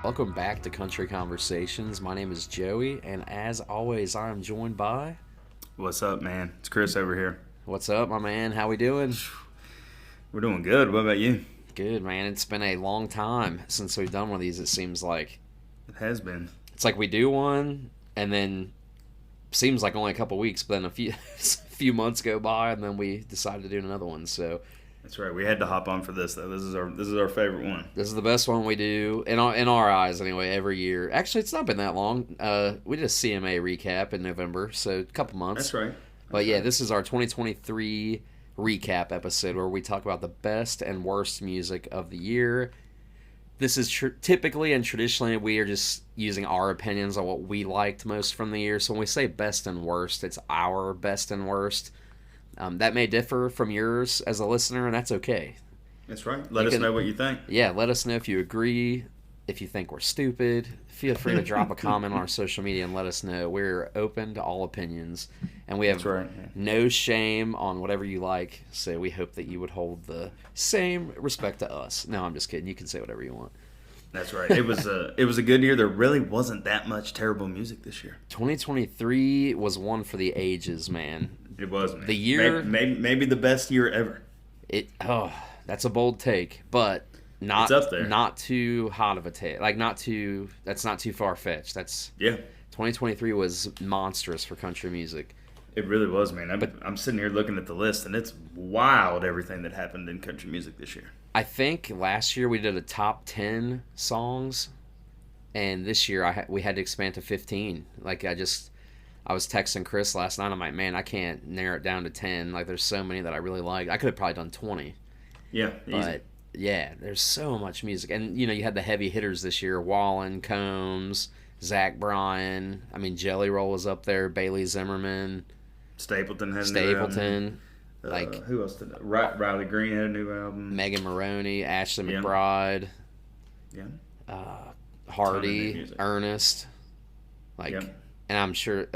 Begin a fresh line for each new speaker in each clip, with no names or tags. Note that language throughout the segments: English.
Welcome back to Country Conversations. My name is Joey, and as always, I am joined by.
What's up, man? It's Chris over here.
What's up, my man? How we doing?
We're doing good. What about you?
Good, man. It's been a long time since we've done one of these. It seems like
It has been.
it's like we do one, and then seems like only a couple weeks, but then a few months go by, and then we decide to do another one. So
That's right. We had to hop on for this though. This is our favorite one.
this is the best one we do in our eyes anyway every year. Actually, it's not been that long. We did a CMA recap in November, so a couple months.
That's right.
But yeah, this is our 2023 recap episode where we talk about the best and worst music of the year. This is typically and traditionally we are just using our opinions on what we liked most from the year. So when we say best and worst, it's our best and worst. That may differ from yours as a listener, and that's okay.
That's right. Let us know what you think.
Yeah, let us know if you agree, if you think we're stupid. Feel free to drop a comment on our social media and let us know. We're open to all opinions, and we have
That's right. Yeah.
no shame on whatever you like. So we hope that you would hold the same respect to us. No, I'm just kidding. You can say whatever you want.
That's right. It was a good year. There really wasn't that much terrible music this year.
2023 was one for the ages, man.
It was, man.
The year,
maybe the best year ever.
that's a bold take, but not
It's up there.
not too hot of a take. Like that's not too far fetched. That's
Yeah,
2023 was monstrous for country music.
it really was, man. I'm sitting here looking at the list, and it's wild everything that happened in country music this year.
I think last year we did a top 10 songs, and this year we had to expand to 15. I was texting Chris last night. I'm like, man, I can't narrow it down to 10. Like, there's so many that I really like. I could have probably done 20.
Yeah, easy.
But, yeah, there's so much music. And, you had the heavy hitters this year. Wallen, Combs, Zach Bryan. I mean, Jelly Roll was up there. Bailey Zimmerman.
Stapleton had a new album.
Stapleton. Like,
Who else did that? Riley Green had a new album.
Megan Maroney, Ashley
Yeah.
McBride,
Yeah.
Hardy,
music.
Ernest. Like,
Yeah.
and I'm sure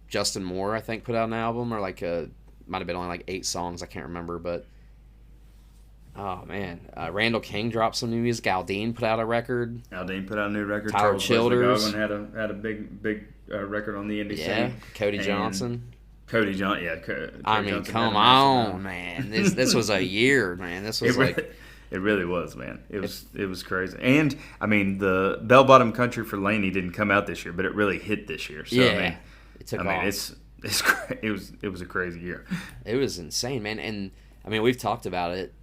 Justin Moore, I think, put out an album, or might have been only like 8 songs. I can't remember, but oh man, Randall King dropped some new music. Aldean put out a record.
Aldean put out a new record.
Tyler
Charles
Childers.
Leslie Godwin had a big record on the indie
Yeah,
scene.
Cody
And
Johnson.
Cody Johnson, yeah.
I mean,
Johnson
come
had a massive
on,
album.
man. This was a year, man. This was
It really was, man. It was crazy. And I mean, the Bell Bottom Country for Laney didn't come out this year, but it really hit this year. So
yeah,
I mean,
it took
I mean,
off.
it was a crazy year.
It was insane, man. And I mean, we've talked about it.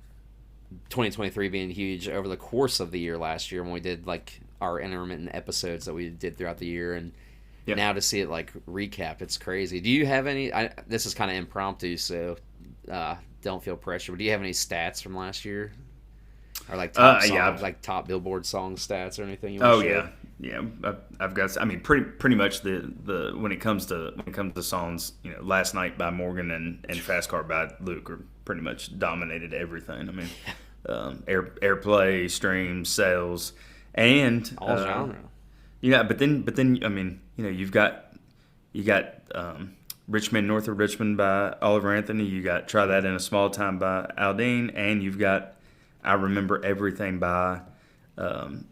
2023 being huge over the course of the year last year when we did like our intermittent episodes that we did throughout the year, and
Yep.
now to see it like recap, it's crazy. Do you have any? This is kind of impromptu, so don't feel pressure. But do you have any stats from last year, or like top songs,
yeah.
like top Billboard song stats or anything? You
Oh
want to share?
yeah, I've got. I mean, pretty much the when it comes to songs, Last Night by Morgan and Fast Car by Luke are pretty much dominated everything. I mean, airplay, streams, sales, and
All genre.
Yeah, but then I mean, you got Richmond, North of Richmond by Oliver Anthony. You got Try That in a Small Time by Aldean, and you've got I Remember Everything by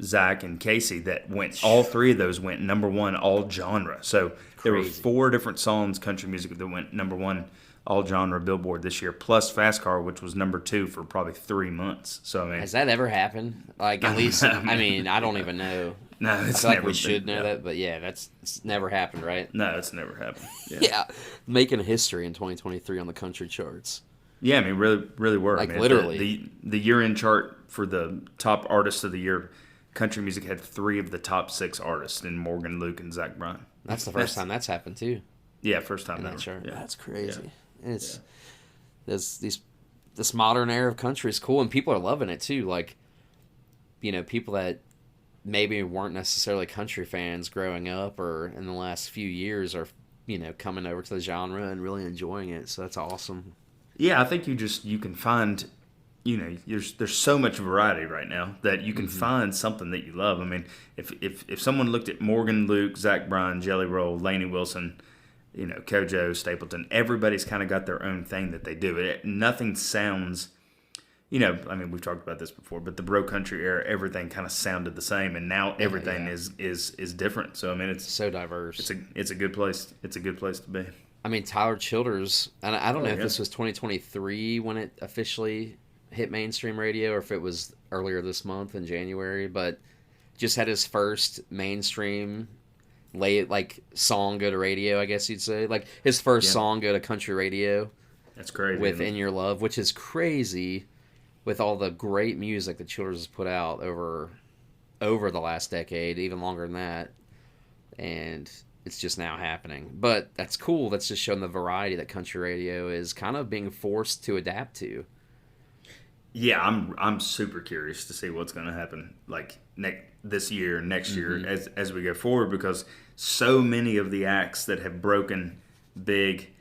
Zach and Casey. That went all 3 of those went number 1 all genre. So there were
Crazy.
4 different songs country music that went number 1 all genre Billboard this year, plus Fast Car, which was number 2 for probably 3 months. So I mean,
Has that ever happened? Like at least, I mean, I don't even know.
no,
I
it's
feel like
never
we should
been-
know
no.
that, but yeah, it's never happened, right?
No, it's never happened.
Yeah, making history in 2023 on the country charts.
Yeah, I mean, really were.
Like,
man.
literally.
The year-end chart for the top artists of the year, country music had 3 of the top 6 artists in Morgan, Luke, and Zach Bryan.
That's the first time that's happened too.
Yeah, first time
In
ever.
that chart.
Yeah.
That's crazy.
Yeah.
It's this modern era of country is cool, and people are loving it too. Like, people that maybe weren't necessarily country fans growing up or in the last few years are coming over to the genre and really enjoying it. So that's awesome.
Yeah, I think you can find, there's so much variety right now that you can find something that you love. I mean, if someone looked at Morgan, Luke, Zach Bryan, Jelly Roll, Lainey Wilson, Kojo, Stapleton, everybody's kind of got their own thing that they do. Nothing sounds, you know, I mean, we've talked about this before, but the bro country era, everything kind of sounded the same, and now everything is different. So I mean, it's
so diverse.
It's a good place. It's a good place to be.
I mean, Tyler Childers, and I don't know if this was 2023 when it officially hit mainstream radio, or if it was earlier this month in January, but just had his first mainstream song go to radio, I guess you'd say. Like his first song go to country radio.
That's crazy.
With In Your Love, which is crazy with all the great music that Childers has put out over the last decade, even longer than that. And it's just now happening. But that's cool. That's just showing the variety that country radio is kind of being forced to adapt to.
Yeah, I'm super curious to see what's going to happen this year, next year as we go forward, because so many of the acts that have broken big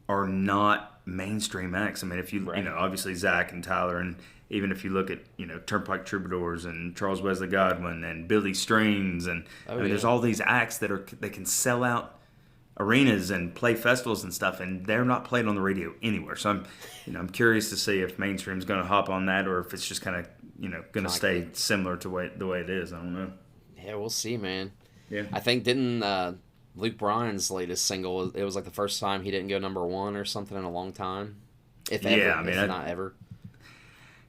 are not mainstream acts. I mean, if you know, obviously Zach and Tyler, and even if you look at, you know, Turnpike Troubadours and Charles Wesley Godwin and Billy Strings, and there's all these acts that can sell out arenas and play festivals and stuff, and they're not played on the radio anywhere. So I'm curious to see if mainstream's going to hop on that, or if it's just kind of, you know, going to stay similar to the way it is. I don't know.
Yeah, we'll see, man.
Yeah,
I think Luke Bryan's latest single, it was like the first time he didn't go number one or something in a long time, if not ever.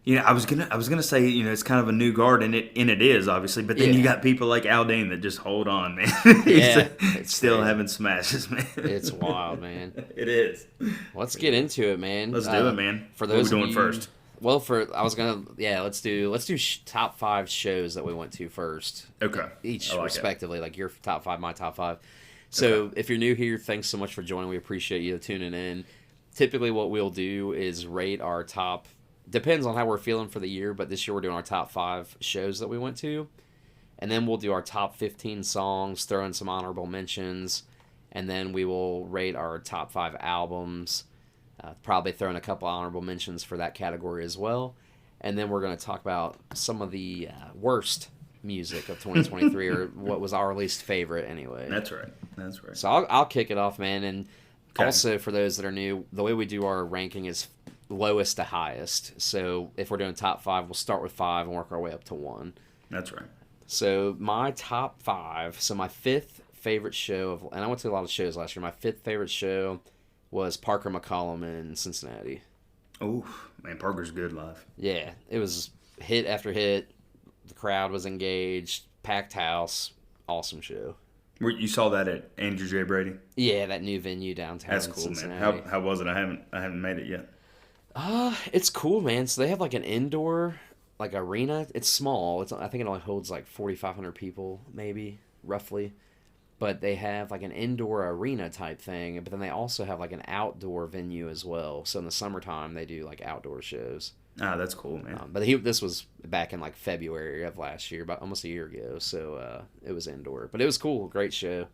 You know, I was gonna say, you know, it's kind of a new guard, and it is obviously, but then you got people like Aldean that just hold on, man. It's still crazy. Having smashes, man.
It's wild, man.
It is.
Let's get into it, man.
Let's do it, man.
For those
what are we doing first?
Well, let's do top 5 shows that we went to first.
Okay.
Each respectively, like your top 5, my top 5. So if you're new here, thanks so much for joining. We appreciate you tuning in. Typically, what we'll do is rate our top. Depends on how we're feeling for the year, but this year we're doing our top 5 shows that we went to. And then we'll do our top 15 songs, throw in some honorable mentions, and then we will rate our top 5 albums, probably throw in a couple honorable mentions for that category as well. And then we're going to talk about some of the worst music of 2023, or what was our least favorite anyway.
That's right.
So I'll kick it off, man. And also, for those that are new, the way we do our ranking is lowest to highest. So if we're doing top 5, we'll start with 5 and work our way up to 1.
That's right.
So my top 5. So my 5th favorite show and I went to a lot of shows last year. My 5th favorite show was Parker McCollum in Cincinnati.
Oh man, Parker's good live.
Yeah, it was hit after hit. The crowd was engaged, packed house, awesome show.
You saw that at Andrew J. Brady?
Yeah, that new venue downtown.
That's cool, Cincinnati. Man. How was it? I haven't made it yet.
It's cool, man. So they have like an indoor arena. It's small. I think it only holds like 4,500 people, maybe roughly. But they have like an indoor arena type thing. But then they also have like an outdoor venue as well. So in the summertime, they do like outdoor shows.
Ah, that's cool, man.
But this was back in like February of last year, about almost a year ago. So it was indoor, but it was cool. Great show.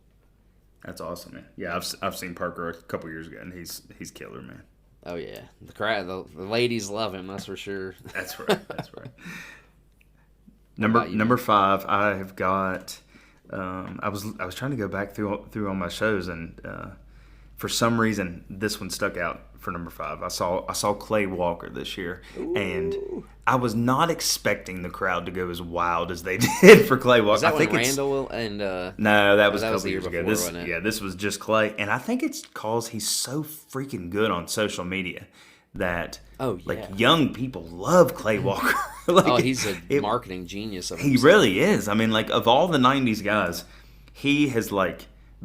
That's awesome, man. Yeah, I've seen Parker a couple years ago, and he's killer, man.
Oh yeah, the crowd, the ladies love him. That's for sure.
That's right. Number 5, I have got. I was trying to go back through all my shows, and for some reason this one stuck out for number 5. I saw Clay Walker this year. Ooh. And I was not expecting the crowd to go as wild as they did for Clay Walker.
Was that when Randall and
no, that was a couple years ago. This was just Clay, and I think it's because he's so freaking good on social media that young people love Clay Walker.
He's a marketing genius.
He really is. I mean, like, of all the '90s guys, he has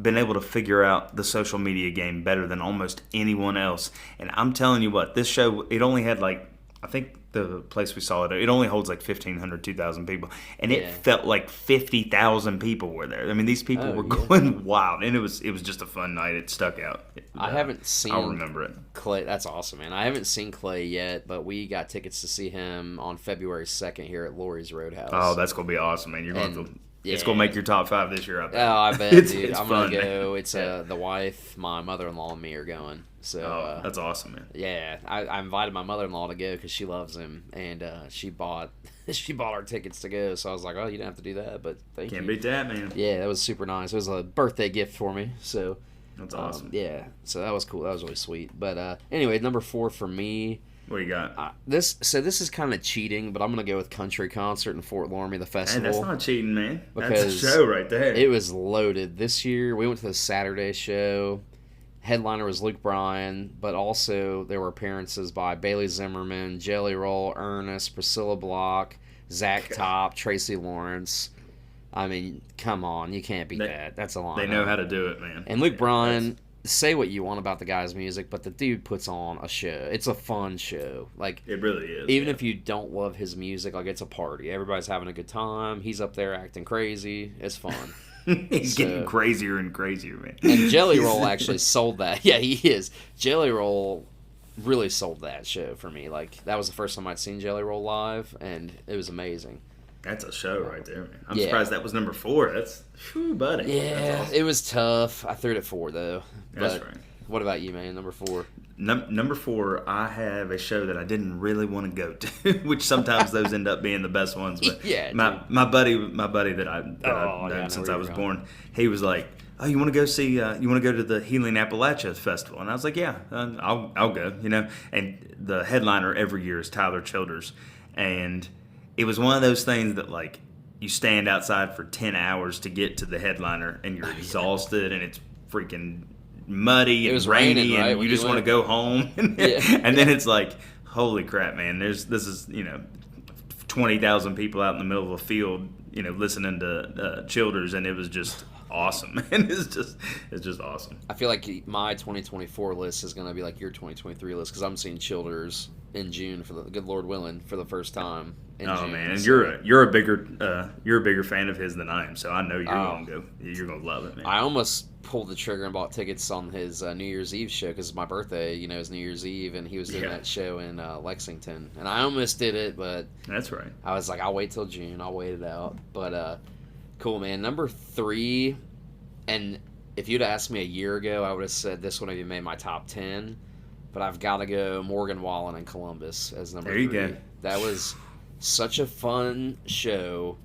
been able to figure out the social media game better than almost anyone else. And I'm telling you what, this show, it only had I think the place we saw it only holds 1,500, 2,000 people. And it felt like 50,000 people were there. I mean, these people were going wild. And it was just a fun night. It stuck out.
I haven't seen
I'll remember it.
Clay. That's awesome, man. I haven't seen Clay yet, but we got tickets to see him on February 2nd here at Lori's Roadhouse.
Oh, that's going to be awesome, man. You're going to... Yeah. It's going to make your top 5 this year, I bet.
Oh, I bet, dude. I'm going to go. It's the wife, my mother-in-law, and me are going. So
that's awesome, man.
Yeah, I invited my mother-in-law to go because she loves him, and she bought our tickets to go. So I was like, oh, you didn't have to do that, but thank you.
Can't beat that, man.
Yeah, that was super nice. It was a birthday gift for me. So
that's awesome.
Yeah, so that was cool. That was really sweet. But anyway, number 4 for me,
What you got?
This is kind of cheating, but I'm gonna go with Country Concert in Fort Laramie, the
Hey, that's
festival,
not cheating, man. That's
because
a show right there.
it was loaded this year. We went to the Saturday show. Headliner was Luke Bryan, but also there were appearances by Bailey Zimmerman, Jelly Roll, Ernest, Priscilla Block, Zach Top, Tracy Lawrence. I mean, come on, you can't beat that. That's a line.
They know how to do it, man.
And Luke Bryan, say what you want about the guy's music, but the dude puts on a show. It's a fun show. Like,
it really is.
even if you don't love his music, like, it's a party. Everybody's having a good time. He's up there acting crazy. It's fun.
He's getting crazier and crazier, man.
And Jelly Roll actually sold that. Yeah, he is. Jelly Roll really sold that show for me. Like, that was the first time I'd seen Jelly Roll live, and it was amazing.
That's a show right there, man. I'm surprised that was number 4. That's, whew, buddy.
Yeah,
That's awesome.
it was tough. I threw it at 4, though.
That's
But
right.
what about you, man? Number 4?
Number 4, I have a show that I didn't really want to go to, which sometimes those end up being the best ones. But
Yeah,
my buddy that I've known since I was born, he was like, "Oh, you want to go see? You want to go to the Healing Appalachia Festival?" And I was like, "Yeah, I'll go." You know, and the headliner every year is Tyler Childers, and it was one of those things that, like, you stand outside for 10 hours to get to the headliner, and you're exhausted, and it's freaking muddy and rainy,
raining, right,
and you just want to go home.
Yeah.
And then it's like, holy crap, man! This is 20,000 people out in the middle of a field, listening to Childers, and it was just awesome. And it's just awesome.
I feel like my 2024 list is going to be like your 2023 list, because I'm seeing Childers in June, for the good Lord willing, for the first time in June.
Man, and you're a bigger fan of his than I am, so I know you're gonna love it, man.
I almost pulled the trigger and bought tickets on his New Year's Eve show, because my birthday, is New Year's Eve, and he was doing that show in Lexington, and I almost did it, but
that's right.
I was like, I'll wait till June. I'll wait it out. But cool, man. Number 3, and if you'd asked me a year ago, I would have said this one have made my top 10. But I've got to go Morgan Wallen and Columbus as number 3.
There you go.
That was such a fun show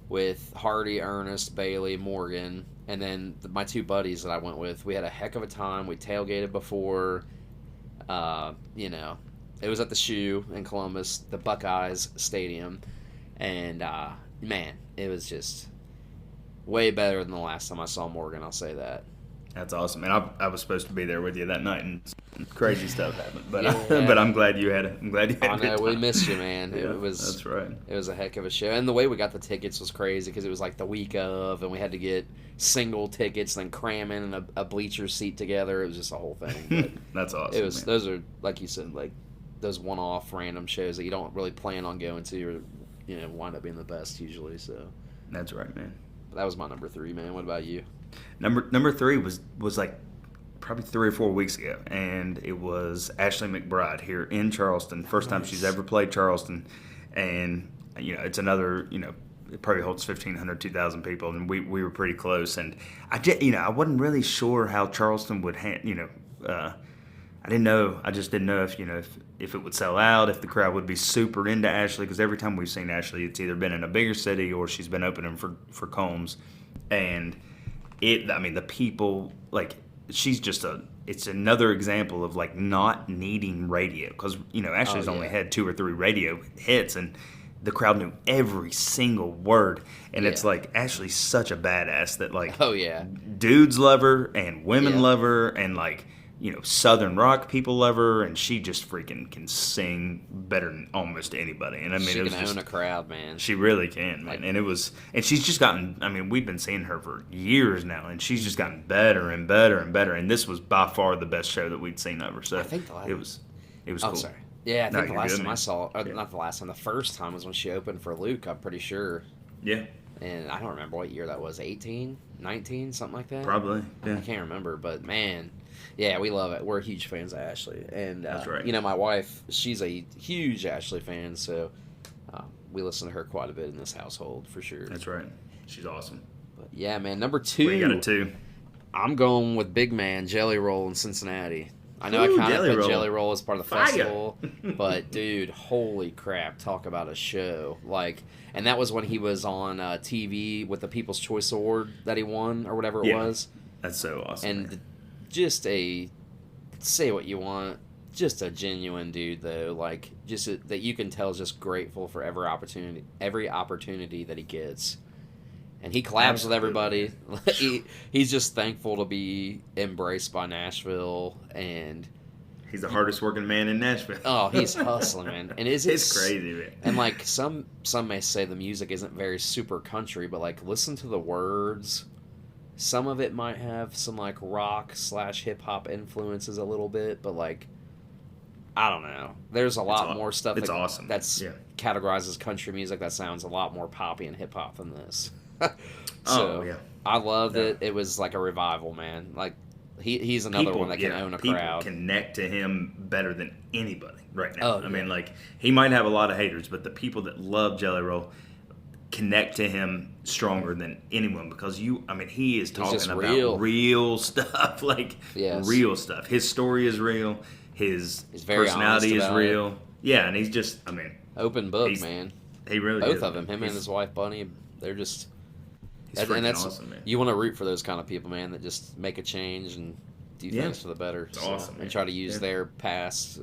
with Hardy, Ernest, Bailey, Morgan, and then my 2 buddies that I went with. We had a heck of a time. We tailgated before. It was at the Shoe in Columbus, the Buckeyes Stadium, and man, it was just way better than the last time I saw Morgan. I'll say that.
That's awesome, and I was supposed to be there with you that night, and crazy stuff happened. But
Yeah.
but I'm glad you had it. I'm glad you had
I
a good
know, we
time.
missed you, man.
Yeah,
It was
that's right.
It was a heck of a show, and the way we got the tickets was crazy, because it was like the week of, and we had to get single tickets, then cram in a bleacher seat together. It was just a whole thing. But
That's awesome.
it was
man.
those are, like you said, like those one-off random shows that you don't really plan on going to, or wind up being the best usually. So
That's right, man.
that was my number 3, man. What about you?
Number 3 was like probably 3 or 4 weeks ago, and it was Ashley McBride here in Charleston. First time she's ever played Charleston, and it's another it probably holds 1,500, 2,000 people, and we were pretty close. And I wasn't really sure how Charleston would I didn't know. I just didn't know if it would sell out, if the crowd would be super into Ashley, because every time we've seen Ashley, it's either been in a bigger city or she's been opening for Combs, and the people, like, she's just it's another example of, like, not needing radio, because Ashley's only had 2 or 3 radio hits, and the crowd knew every single word, and it's like, Ashley's such a badass that, like,
Oh yeah,
dudes love her and women
Yeah.
love her, and, like, Southern rock people love her, and she just freaking can sing better than almost anybody. And
she
it was
can
just,
own a crowd, man.
she really can, man. And she's just gotten, we've been seeing her for years now, and she's just gotten better and better and better. And this was by far the best show that we'd seen of her. So
I think
it was
Oh,
cool.
sorry. Yeah, I
No,
think the
you're
last
good,
time I
man.
saw, not the last time, the first time was when she opened for Luke, I'm pretty sure.
Yeah,
And I don't remember what year that was, 18, 19, something like that?
probably.
I
Yeah.
can't remember, but man, yeah, we love it. We're huge fans of Ashley. And,
That's right.
my wife, she's a huge Ashley fan, so we listen to her quite a bit in this household, for sure.
That's right. She's awesome.
But yeah, man, number
What you got
2,
at 2?
I'm going with Big Man, Jelly Roll in Cincinnati. I know I
Ooh,
kind of
Jelly
put
Roll.
Jelly Roll as part of the
Fire.
festival, but dude, holy crap! Talk about a show! Like, and that was when he was on TV with the People's Choice Award that he won or whatever it
Yeah.
was,
That's so awesome.
and
man.
just say what you want, just a genuine dude though, like that you can tell is just grateful for every opportunity that he gets. And he collabs with everybody. He's just thankful to be embraced by Nashville, and
he's the hardest working man in Nashville.
Oh, he's hustling, man. And
it's crazy, man.
And like some may say the music isn't very super country, but like listen to the words. Some of it might have some like rock / hip hop influences a little bit, but like I don't know. There's a lot more stuff.
It's awesome.
That's categorized as country music that sounds a lot more poppy and hip hop than this. So I loved it. It was like a revival, man. Like he's another one that can own a crowd.
People connect to him better than anybody right now. I mean, like he might have a lot of haters, but the people that love Jelly Roll connect to him stronger than anyone because he is talking about real stuff, like real stuff. His story is real. His personality is real. Yeah, and he's just,
open book, man.
He really
both of them, him and his wife Bunny, they're just. And that's awesome, man. You want to root for those kind of people, man, that just make a change and do things for the better.
It's awesome, man.
And try to use their past,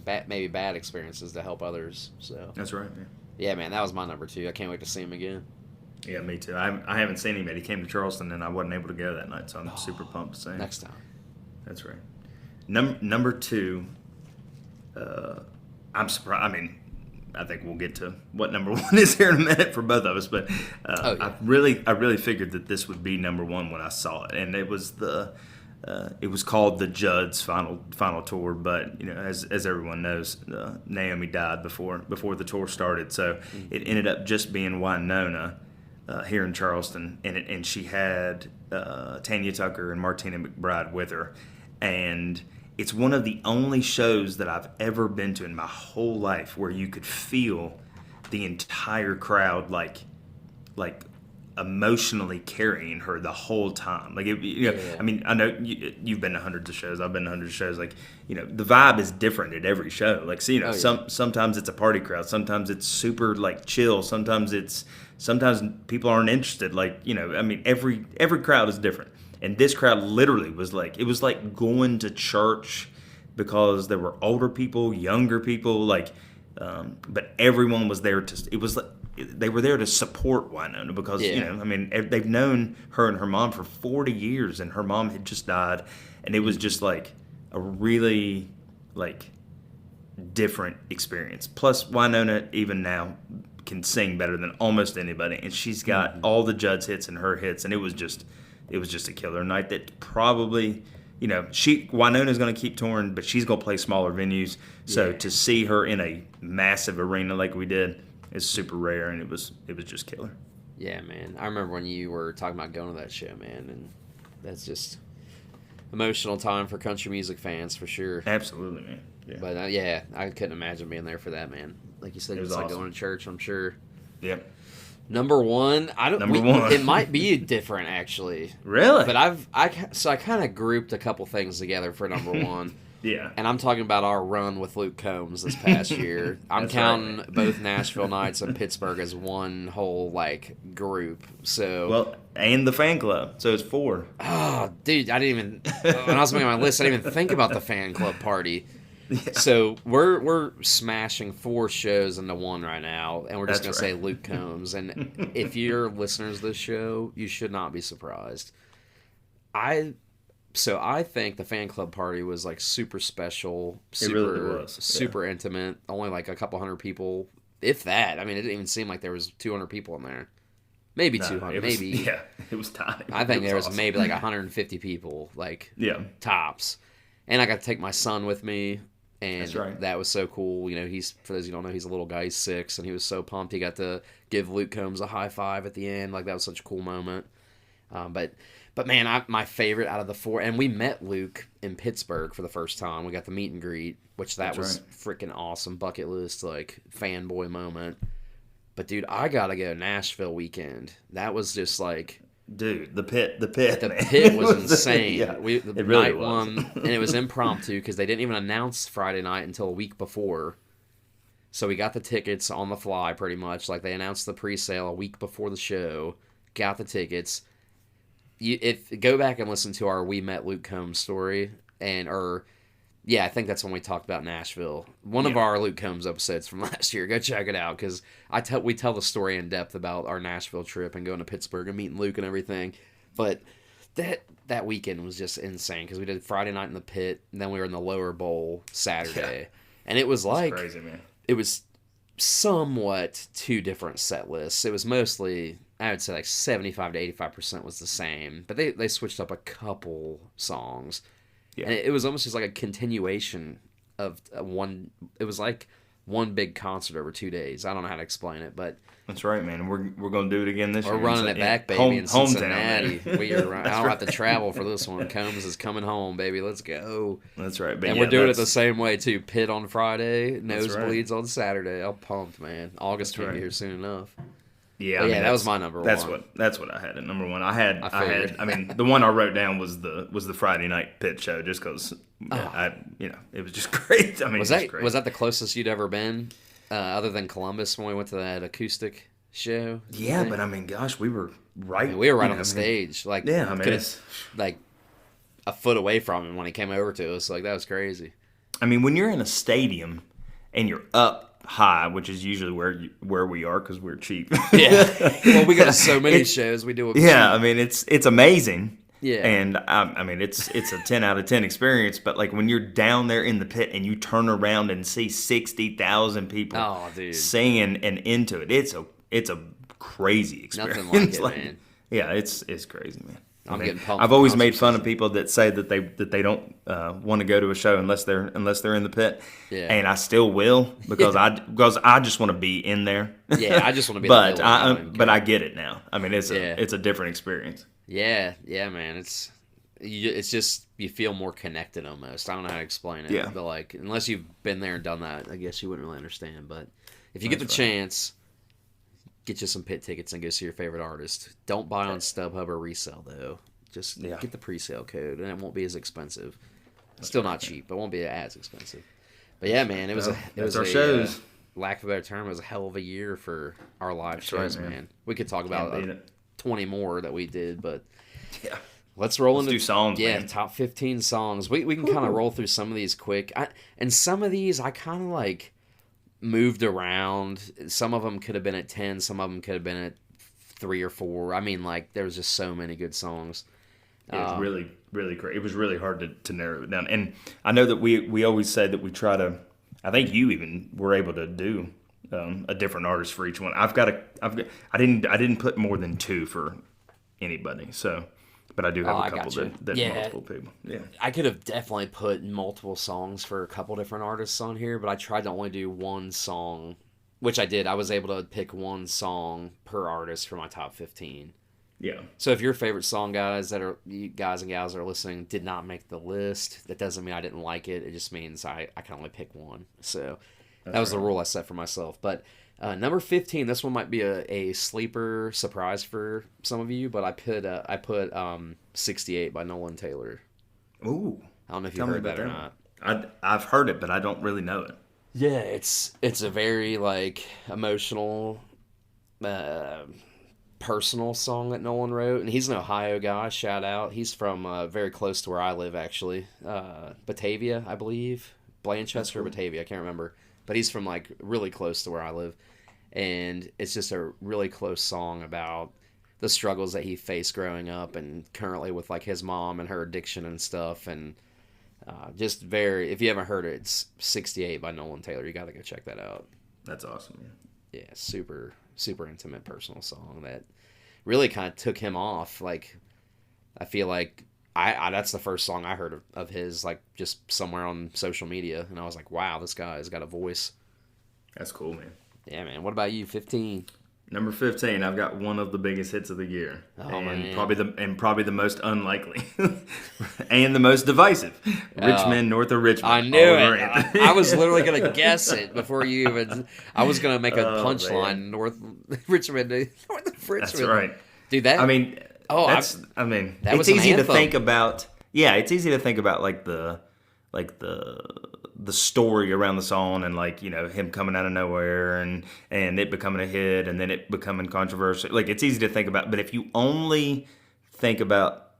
maybe bad experiences to help others. So
that's right, man.
Yeah, man, that was my number 2. I can't wait to see him again.
Yeah, me too. I haven't seen him yet. He came to Charleston, and I wasn't able to go that night, so I'm super pumped to see him.
Next time.
That's right. Number 2, I'm surprised. I think we'll get to what number 1 is here in a minute for both of us, but I really figured that this would be number 1 when I saw it, and it was it was called the Judd's final tour, but as everyone knows, Naomi died before the tour started, so it ended up just being Wynonna here in Charleston, and she had Tanya Tucker and Martina McBride with her, and it's one of the only shows that I've ever been to in my whole life where you could feel the entire crowd like emotionally carrying her the whole time. Like I know you've been to hundreds of shows. I've been to hundreds of shows. Like the vibe is different at every show. Like sometimes it's a party crowd. Sometimes it's super like chill. Sometimes people aren't interested. Like every crowd is different. And this crowd literally was it was like going to church because there were older people, younger people, but everyone was there it was like they were there to support Wynonna because, they've known her and her mom for 40 years and her mom had just died. And it was just like a really different experience. Plus Wynonna even now can sing better than almost anybody. And she's got all the Judd's hits and her hits. And it was just a killer night that probably, Wynonna's going to keep touring, but she's going to play smaller venues. So to see her in a massive arena like we did is super rare, and it was just killer.
Yeah, man. I remember when you were talking about going to that show, man, and that's just emotional time for country music fans for sure.
Absolutely, man. Yeah.
But I couldn't imagine being there for that, man. Like you said, it was awesome. Like going to church, I'm sure.
Yep.
Number 1, it might be different actually.
Really?
But I kind of grouped a couple things together for number 1.
Yeah.
And I'm talking about our run with Luke Combs this past year. I'm counting both Nashville Nights and Pittsburgh as one whole group. So
and the fan club, so it's 4.
Oh, dude, I didn't even when I was making my list, I didn't even think about the fan club party. Yeah. So we're smashing 4 shows into one right now, and we're just gonna say Luke Combs. And if you're listeners to this show, you should not be surprised. I think the fan club party was super special, super intimate. Only a couple hundred people, if that. I mean, it didn't even seem like there was 200 people in there. Maybe 200, maybe.
Yeah, it was tiny.
I think there was awesome. Maybe 150 people, tops. And I got to take my son with me. And that was so cool. He's, for those who don't know, he's a little guy. He's 6, and he was so pumped. He got to give Luke Combs a high five at the end. That was such a cool moment. But man, my favorite out of the 4, and we met Luke in Pittsburgh for the first time. We got the meet and greet, which was freaking awesome. Bucket list, fanboy moment. But dude, I gotta go Nashville weekend. That was just
dude, the pit.
The pit was insane.
Yeah,
it really was. And it was impromptu because they didn't even announce Friday night until a week before. So we got the tickets on the fly pretty much. They announced the pre-sale a week before the show. Got the tickets. Go back and listen to our We Met Luke Combs story, or Yeah, I think that's when we talked about Nashville. One of
Yeah.
our Luke Combs episodes from last year. Go check it out because we tell the story in depth about our Nashville trip and going to Pittsburgh and meeting Luke and everything. But that weekend was just insane because we did Friday night in the pit, and then we were in the lower bowl Saturday, and it was like
Crazy, man.
it was somewhat two different set lists. It was mostly, I would say, like 75 to 85% was the same, but they switched up a couple songs.
Yeah.
And it was almost just like a continuation of one. It was like one big concert over 2 days. I don't know how to explain it, but
That's right, man. We're gonna do it again this year.
we're running
It's
it back, baby, in
hometown,
Cincinnati.
man.
We are. I
That's
don't have to
right.
travel for this one. Combs is coming home, baby. Let's go.
That's right. But
And
yeah,
we're doing it the
that's-
same way too. Pit on Friday,
That's
nosebleeds on Saturday. I'm pumped, man. August
That's
can't be
right.
here soon enough.
Yeah,
But
I mean,
yeah, that was
that's-
my number
That's
one.
what I had at number one. I
figured.
had. I mean, the one I wrote down was the Friday night pit show, just because it was just great. I mean,
Was
it was
that
great.
was that the closest you'd ever been, other than Columbus when we went to that acoustic show?
Yeah, but I mean, gosh, we were right.
We were right
you
on
know,
the
I mean,
stage, like
Yeah, I mean,
coulda-
it's,
like a foot away from him when he came over to us. Like that was crazy.
I mean, when you're in a stadium and you're up high, which is usually where we are because we're cheap.
Yeah. Well, we go to so many
It's-
shows. We do.
Yeah, I mean it's amazing.
Yeah.
And I mean it's a 10 out of 10 experience. But like when you're down there in the pit and you turn around and see 60,000 people
Oh, dude.
singing and into it, it's a crazy experience.
Nothing like it, man.
Yeah, it's crazy, man.
I'm getting pumped
I've
for
always
concert
made fun of
season.
people that say that they don't want to go to a show unless they're in the pit.
Yeah.
And I still will because I just want to be in there.
Yeah, I just want to be.
But
the villain.
but I get it now. I mean, it's
Yeah.
a different experience.
Yeah, man. It's just you feel more connected almost. I don't know how to explain it.
Yeah.
But like, unless you've been there and done that, I guess you wouldn't really understand. But if you get the
That's right.
chance, get you some pit tickets and go see your favorite artist. Don't buy on StubHub or resell though. Just
Yeah.
get the pre-sale code, and it won't be as expensive. Still not cheap, but it won't be as expensive. But yeah, man, it was
That's our shows.
lack of a better term, it was a hell of a year for our live
right,
shows,
man.
man. We could talk about
Can't beat it.
20 more that we did, but
Yeah.
let's roll
Let's
into
do songs,
Yeah,
man.
top 15 songs. We can kind of roll through some of these quick. And some of these I kind of like moved around. Some of them could have been at 10, some of them could have been at 3 or 4. I mean, like there was just so many good songs.
It was really, really great. It was really hard to narrow it down. And I know that we always say that we try to. I think you even were able to do a different artist for each one. I didn't put more than 2 for anybody. So, but I do have
Oh, I
a couple
gotcha.
that
Yeah.
multiple people. Yeah.
I could have definitely put multiple songs for a couple different artists on here, but I tried to only do one song, which I did. I was able to pick one song per artist for my top 15.
Yeah.
So if your favorite song, you guys and gals that are listening, did not make the list, that doesn't mean I didn't like it. It just means I can only pick one. So that was the rule I set for myself. But number 15, this one might be a sleeper surprise for some of you, but I put 68 by Nolan Taylor.
Ooh.
I don't know if you
Tell me
heard
about
that or
that.
not.
I've heard it, but I don't really know it.
Yeah, it's a very like emotional, personal song that Nolan wrote, and he's an Ohio guy. Shout out, he's from very close to where I live, actually, Batavia, I believe, Blanchester, Batavia, I can't remember, but he's from like really close to where I live, and it's just a really close song about the struggles that he faced growing up, and currently with like his mom and her addiction and stuff, and just very. If you haven't heard it, it's 68 by Nolan Taylor. You got to go check that out.
That's awesome. Yeah.
Yeah, super intimate, personal song that really kind of took him off. Like, I feel like I that's the first song I heard of his, like just somewhere on social media, and I was like, wow, this guy's got a voice.
That's cool, man.
Yeah, man. What about you? 15.
Number 15, I've got one of the biggest hits of the year,
Oh,
and
man.
probably the most unlikely, and the most divisive. Richmond, north of Richmond.
I knew
Oliver
it.
Anthony.
I was literally gonna guess it before you even. I was gonna make a
Oh,
punchline.
man.
North Richmond, north of Richmond.
That's right.
Dude. That
I mean,
Oh, that was
it's
an
easy to
anthem.
think about. Yeah, it's easy to think about like the story around the song, and like, you know, him coming out of nowhere and it becoming a hit and then it becoming controversial. Like, it's easy to think about, but if you only think about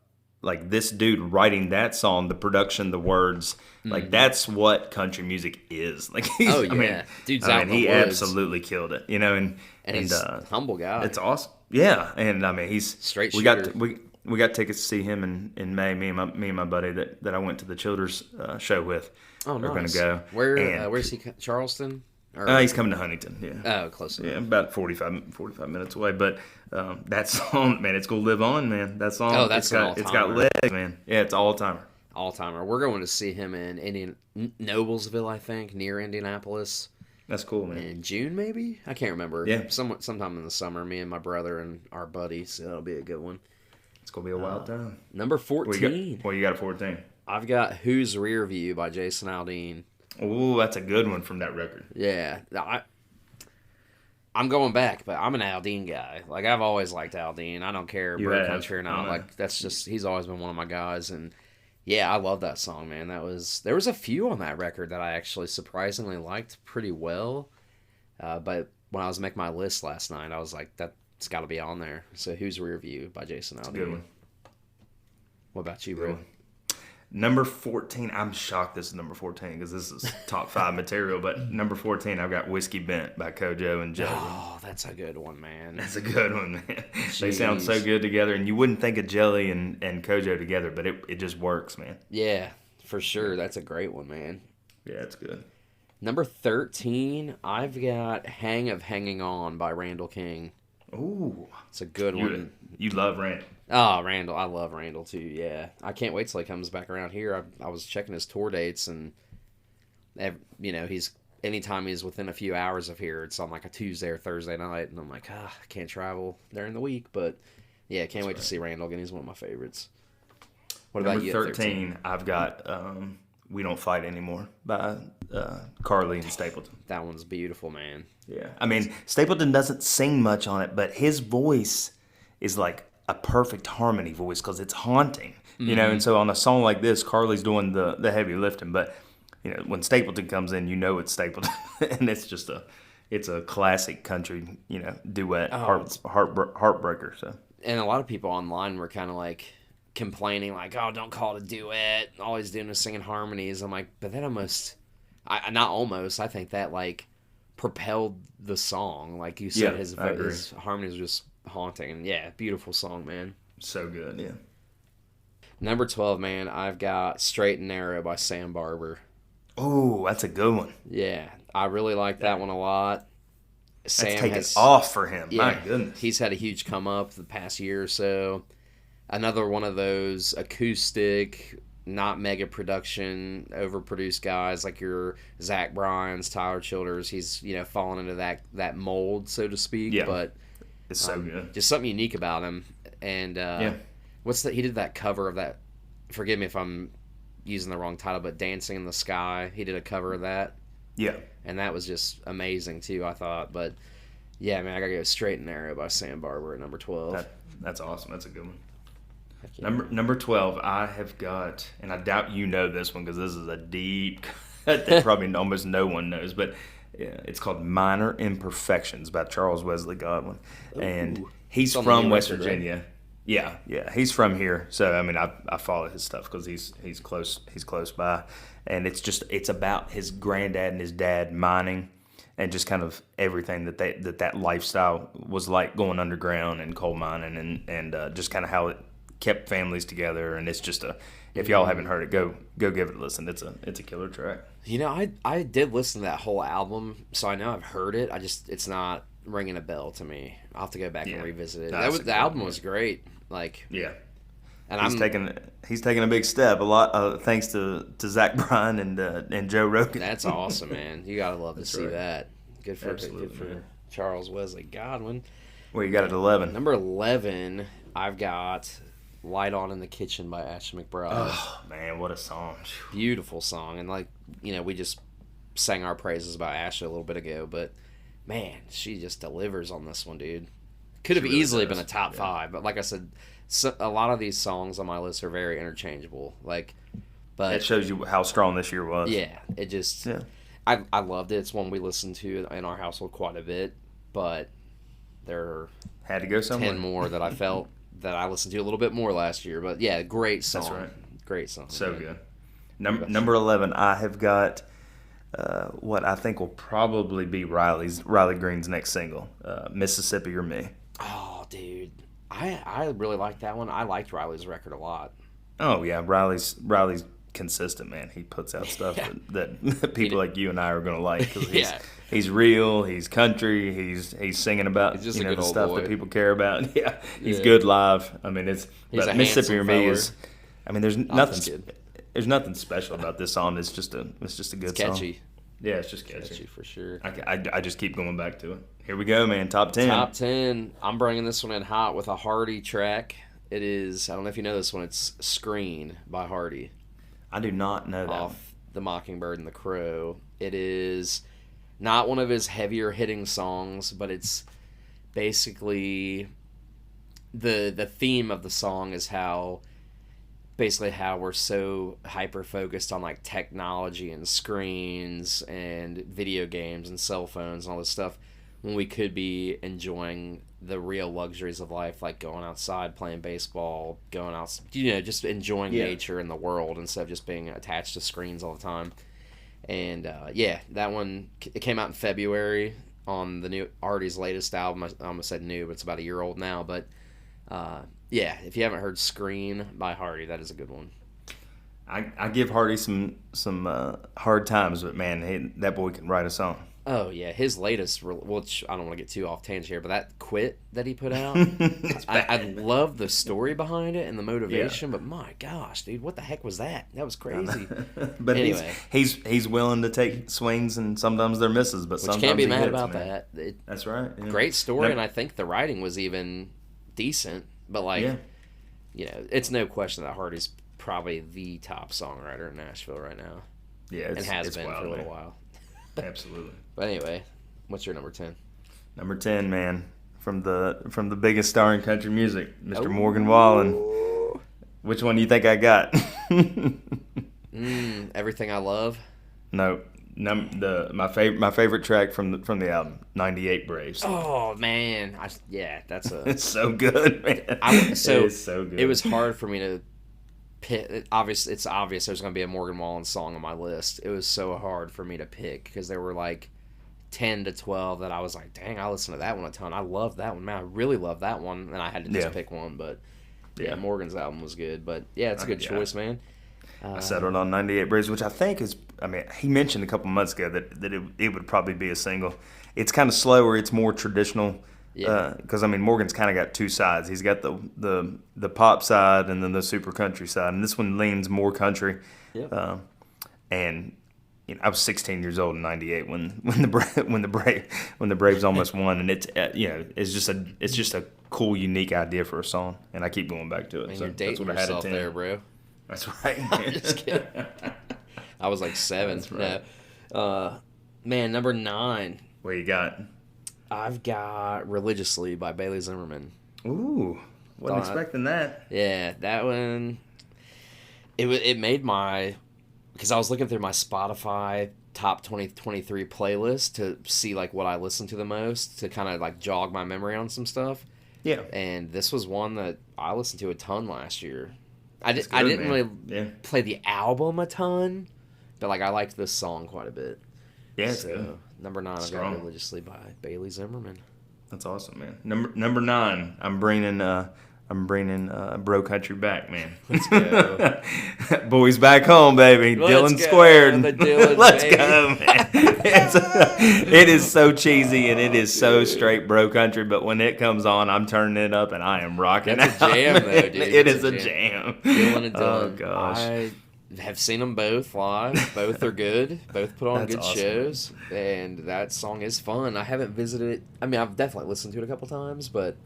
like this dude writing that song, the production, the words, like that's what country music is. Like,
Oh yeah, dude's out in the
he
woods.
absolutely killed it.
And he's a humble guy.
it's awesome. Yeah, and I mean he's
Straight
We
shooter.
we got tickets to see him in May. Me and my buddy that I went to the Childers show with.
Oh,
are going
nice.
to go.
Where?
And,
Where's he? Charleston? Or,
he's coming to Huntington. Yeah.
oh, close enough.
Yeah, about 45 minutes away. But that song, man, it's gonna live on, man. That song,
Oh, that's
it's got legs, man. Yeah, it's all timer.
All timer. We're going to see him in Noblesville, I think, near Indianapolis,
That's cool, man.
in June, maybe. I can't remember.
Yeah.
Sometime in the summer. Me and my brother and our buddy. So that'll be a good one.
It's gonna be a wild time.
Number
What
14.
you got at 14?
I've got "Who's Rear View" by Jason Aldean.
Oh, that's a good one from that record.
Yeah, I'm going back, but I'm an Aldean guy. Like, I've always liked Aldean. I don't care
You
bro
have.
country or not.
I know.
Like, that's just, he's always been one of my guys. And yeah, I love that song, man. There was a few on that record that I actually surprisingly liked pretty well. But when I was making my list last night, I was like, that's got to be on there. So "Who's Rear View" by Jason Aldean.
Good one.
What about you,
Good
bro?
one. Number 14. I'm shocked this is number 14 because this is top 5 material. But number 14, I've got "Whiskey Bent" by Kojo and Jelly.
Oh, that's a good one, man.
That's a good one, man. They sound so
Jeez.
good together, and you wouldn't think of Jelly and Kojo together, but it just works, man.
Yeah, for sure. That's a great one, man.
Yeah, it's good.
Number 13, I've got "Hang of Hanging On" by Randall King.
Ooh,
It's a good one.
you love Rand.
Oh, Randall. I love Randall, too, yeah. I can't wait till he comes back around here. I was checking his tour dates, and, anytime he's within a few hours of here, it's on like a Tuesday or Thursday night, and I'm like, I can't travel during the week, but, yeah, can't wait to see Randall again. He's one of my favorites. What about
Number
you?
13, I've got "We Don't Fight Anymore" by Carly and Stapleton.
That one's beautiful, man.
Yeah, I mean Stapleton doesn't sing much on it, but his voice is like a perfect harmony voice because it's haunting, you know. And so on a song like this, Carly's doing the heavy lifting, but when Stapleton comes in, it's Stapleton, and it's a classic country, duet, heartbreaker. So
And a lot of people online were kind of like complaining, like, "Oh, don't call it a duet. All he's doing is singing harmonies." I'm like, but that I think that like propelled the song. Like you said,
Yeah, I agree.
his harmonies were just haunting. And yeah, beautiful song, man.
so good, yeah.
Number 12, man, I've got "Straight and Narrow" by Sam Barber.
Oh, that's a good one.
Yeah, I really like that one a lot.
That's
Sam
taken
has
off for him.
Yeah,
My goodness.
he's had a huge come up the past year or so. Another one of those acoustic, not mega production, overproduced guys like your Zach Bryan's, Tyler Childers. He's fallen into that mold, so to speak.
Yeah.
But
It's so good.
just something unique about him. And
Yeah.
he did that cover of that. Forgive me if I'm using the wrong title, but "Dancing in the Sky." He did a cover of that.
Yeah.
And that was just amazing too, I thought. But yeah, man, I gotta go "Straight and Narrow" by Sam Barber at number 12.
That's awesome. That's a good one.
Heck yeah.
Number 12, I have got, and I doubt you know this one because this is a deep cut that probably almost no one knows, but yeah, it's called "Minor Imperfections" by Charles Wesley Godwin, and he's
It's on the
from
new
West
record, right?
Virginia. Yeah, he's from here, so I mean, I follow his stuff because he's close by, and it's about his granddad and his dad mining, and just kind of everything that lifestyle was like, going underground and coal mining, and just kind of how it kept families together. And it's just if y'all haven't heard it, go give it a listen. It's a killer track.
I did listen to that whole album, so I know I've heard it. It's not ringing a bell to me. I'll have to go back and
Yeah.
revisit it.
That's a
The
good
album
one.
was great. Like,
Yeah.
and
He's taking a big step, a lot thanks to Zach Bryan and Joe Rogan.
that's awesome, man. You gotta love to see
right.
that. Good for
Absolutely, man.
Charles Wesley Godwin.
Well, you got it at 11.
Number 11, I've got "Light On in the Kitchen" by Ashley McBride.
Oh man, what a song!
Beautiful song, and we just sang our praises about Ashley a little bit ago, but man, she just delivers on this one, dude. Could have
She really
easily
does.
been a top
Yeah.
5, but like I said, a lot of these songs on my list are very interchangeable. But
That shows you how strong this year was.
yeah, it just
Yeah.
I loved it. It's one we listened to in our household quite a bit, but there are
Had to go somewhere.
10 more that I felt that I listened to a little bit more last year. But yeah, great song.
That's right.
Great song.
So
man.
good. Number 11, I have got what I think will probably be Riley Green's next single, Mississippi or Me.
Oh, dude. I really like that one. I liked Riley's record a lot.
Oh yeah, Riley's consistent, man. He puts out stuff that people like you and I are gonna like. 'Cause he's real. He's country. He's singing about
He's just
you
a
know
good
the
old
stuff
boy.
that people care about. Yeah, he's
Yeah.
good live. I mean,
He's
but
a
Mississippi or
handsome
Me
feller.
is. I mean, there's
just
nothing.
kidding.
There's nothing special about this song. It's just a good song.
Catchy.
Yeah, it's just
Catchy
catchy.
for sure.
I just keep going back to it. Here we go, man. Top 10.
Top 10. I'm bringing this one in hot with a Hardy track. It is, I don't know if you know this one, it's Screen by Hardy
I do not know that.
off The Mockingbird and the Crow. It is not one of his heavier hitting songs, but it's basically the theme of the song is how we're so hyper focused on like technology and screens and video games and cell phones and all this stuff when we could be enjoying the real luxuries of life, like going outside, playing baseball, going out, just enjoying nature and the world instead of just being attached to screens all the time. And that one, it came out in February on the new Hardy's latest album. I almost said new, but it's about a year old now. But if you haven't heard Screen by Hardy, that is a good one.
I give Hardy some hard times, but man, that boy can write a song.
Oh yeah, his latest, which I don't want to get too off tangent here, but that Quit that he put out, I love the story behind it and the motivation. But my gosh, dude, what the heck was that? That was crazy.
But
anyway,
he's willing to take swings, and sometimes they're misses, but sometimes
can't be
he
mad
hits,
about
man.
that.
That's right. Yeah.
Great story, and I think the writing was even decent. But it's no question that Hardy's probably the top songwriter in Nashville right now.
Yeah,
and has
it's
been
wild,
for a little
man.
while.
Absolutely.
But anyway, what's your number 10?
Number 10, man, from the biggest star in country music, Mr. Morgan Wallen. Which one do you think I got?
Everything I Love.
No, my favorite track from the album, 98 Braves.
Oh man, that's a.
It's so good, man.
It is
so good.
It was hard for me to pick. It's obvious there's going to be a Morgan Wallen song on my list. It was so hard for me to pick because there were like 10 to 12 that I was like, dang, I listened to that one a ton. I love that one, man. I really love that one, and I had to just pick one. But Morgan's album was good. But yeah, it's a good choice, man.
I settled on 98 Braves, which I think is. I mean, he mentioned a couple months ago that it would probably be a single. It's kind of slower. It's more traditional.
Yeah.
Because Morgan's kind of got two sides. He's got the pop side and then the super country side, and this one leans more country.
Yeah.
And I was 16 years old in '98 when the Braves almost won, and it's just a cool, unique idea for a song, and I keep going back to it.
Man,
so
you're dating
that's what I had
yourself
at 10.
there, bro.
That's right.
I'm just kidding. I was like 7.
That's right.
No. Man, number 9.
What you got?
I've got Religiously by Bailey Zimmerman.
Ooh, wasn't expecting that.
Yeah, that one. It made my, because I was looking through my Spotify top 2023 playlist to see like what I listen to the most to kind of like jog my memory on some stuff.
Yeah.
And this was one that I listened to a ton last year. I didn't
man.
really play the album a ton, but like I liked this song quite a bit.
Yeah,
So number 9, I've
Strong.
got Religiously by Bailey Zimmerman.
That's awesome, man. Number 9, I'm bringing Bro Country back, man.
Let's go.
Boys back home, baby.
Let's
Dylan
go,
Squared.
the Dylans,
Let's
baby.
go, man. It is so cheesy and it is so straight bro country, but when it comes on, I'm turning it up and I am rocking
That's
out.
a jam,
man.
though, dude.
It
That's
is
a
a jam.
Dylan and Dylan.
Oh gosh.
I have seen them both live. Both are good. Both put on
That's
good
awesome.
shows. And that song is fun. I haven't visited it. I mean, I've definitely listened to it a couple times, but,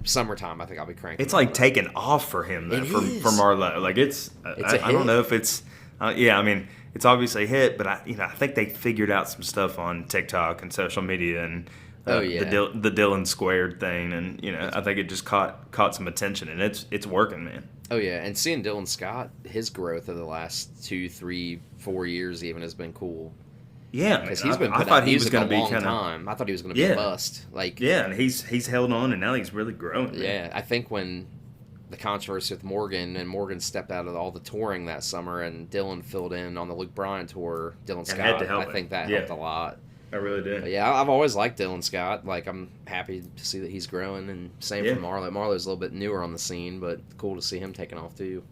summertime, I think I'll be cranking.
It's
it
like
on.
taking off for him, though,
It
for
is.
Marlo. Like
It's a
I don't
hit.
know if it's, I mean, it's obviously a hit, but I think they figured out some stuff on TikTok and social media and
Oh, yeah.
the Dylan Squared thing, and I think it just caught some attention, and it's working, man.
Oh, yeah. And seeing Dylan Scott, his growth of the last 2, 3, 4 years even has been cool.
Yeah, man.
because he's been
I
putting
thought
out
he was
music
going
a
to be
long
kind of.
time. I thought he was going to be
Yeah.
a bust. Like,
Yeah, and he's held on, and now he's really growing. Man.
yeah, I think when the controversy with Morgan and Morgan stepped out of all the touring that summer and Dylan filled in on the Luke Bryan tour, Dylan
It had
Scott,
to help
I
him.
think that
Yeah.
helped a lot.
I really did.
But yeah, I've always liked Dylan Scott. Like, I'm happy to see that he's growing, and same
Yeah.
for Marlo. Marlo's a little bit newer on the scene, but cool to see him taking off too.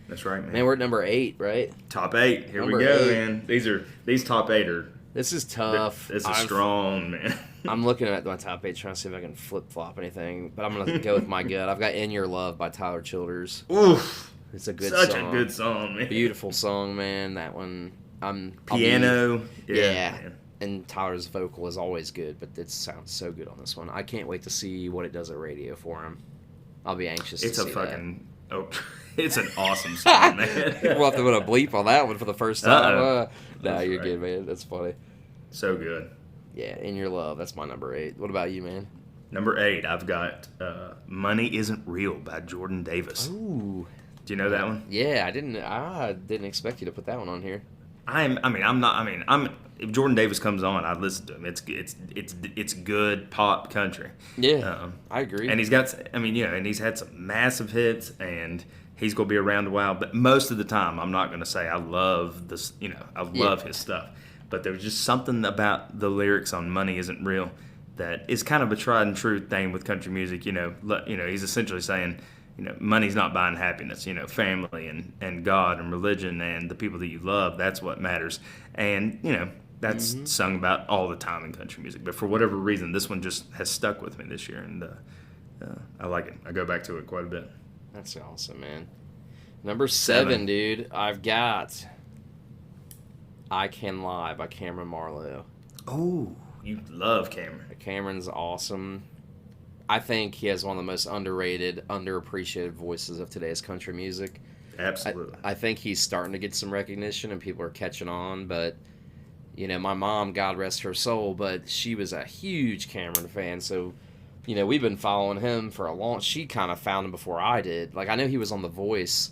That's right, man.
Man, we're at number 8, right?
Top 8. Here
Number
we go,
8.
man. These top 8 are.
This is tough.
This is strong, man.
I'm looking at my top 8 trying to see if I can flip flop anything, but I'm gonna go with my gut. I've got "In Your Love" by Tyler Childers.
Oof.
It's a good
Such
song.
a good song, man.
Beautiful song, man. That one. I'll
Piano.
Yeah.
Man.
and Tyler's vocal is always good, but it sounds so good on this one. I can't wait to see what it does at radio for him. I'll be anxious
It's
to
a
see
fucking. Oh, it's an awesome song, man.
we'll have to put a bleep on that one for the first time.
Uh-oh.
Nah,
That's
you're
right.
good, man. That's funny.
So good.
Yeah, "In Your Love." That's my number 8. What about you, man?
Number 8, I've got "Money Isn't Real" by Jordan Davis.
Ooh.
Do you know that one?
Yeah, I didn't expect you to put that one on here.
If Jordan Davis comes on, I listen to him. It's good pop country.
Yeah, I agree.
And he's got, and he's had some massive hits, and he's gonna be around a while. But most of the time, I'm not gonna say I love this. I love his stuff. But there was just something about the lyrics on "Money Isn't Real" that is kind of a tried and true thing with country music. He's essentially saying, money's not buying happiness. Family and God and religion and the people that you love, that's what matters. And, that's sung about all the time in country music. But for whatever reason, this one just has stuck with me this year. And I like it. I go back to it quite a bit.
That's awesome, man. Number 7, dude. I've got "I Can Lie" by Cameron Marlowe.
Oh, you love Cameron.
Cameron's awesome. I think he has one of the most underrated, underappreciated voices of today's country music.
Absolutely.
I think he's starting to get some recognition and people are catching on, but my mom, God rest her soul, but she was a huge Cameron fan, so we've been following him for a long. She kind of found him before I did. Like, I know he was on The Voice,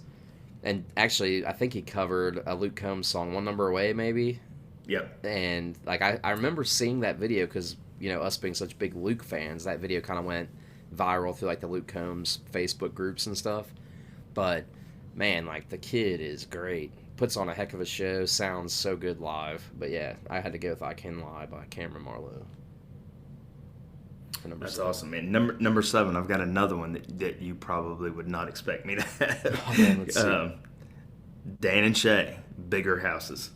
and actually I think he covered a Luke Combs song, "One Number Away," maybe.
Yep.
And like I remember seeing that video because us being such big Luke fans, that video kind of went viral through like the Luke Combs Facebook groups and stuff. But man, like, the kid is great, puts on a heck of a show, sounds so good live. But yeah, I had to go with "I Can Lie" by Cameron Marlowe.
That's awesome, man. Number 7, I've got another one that you probably would not expect me to have.
Oh, man, let's see.
Dan and Shay, "Bigger Houses."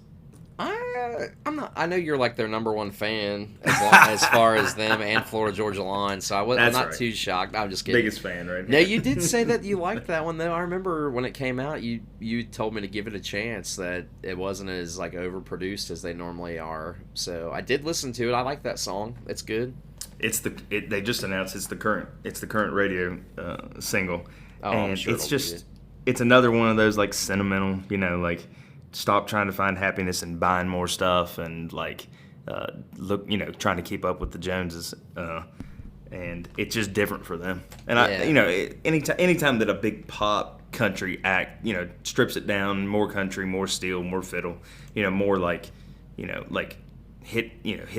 I'm not. I know you're like their number 1 fan as far as them and Florida Georgia Line, so I'm
That's
not
right.
too shocked. I'm just kidding.
Biggest fan, right?
No, you did say that you liked that one though. I remember when it came out, you told me to give it a chance. That it wasn't as like overproduced as they normally are. So I did listen to it. I like that song. It's good.
They just announced it's the current radio single,
Oh, I'm
and
sure
it's
it'll be
just it's another one of those like sentimental, like stop trying to find happiness and buying more stuff and like trying to keep up with the Joneses, and it's just different for them. And anytime that a big pop country act strips it down, more country, more steel, more fiddle, more like hit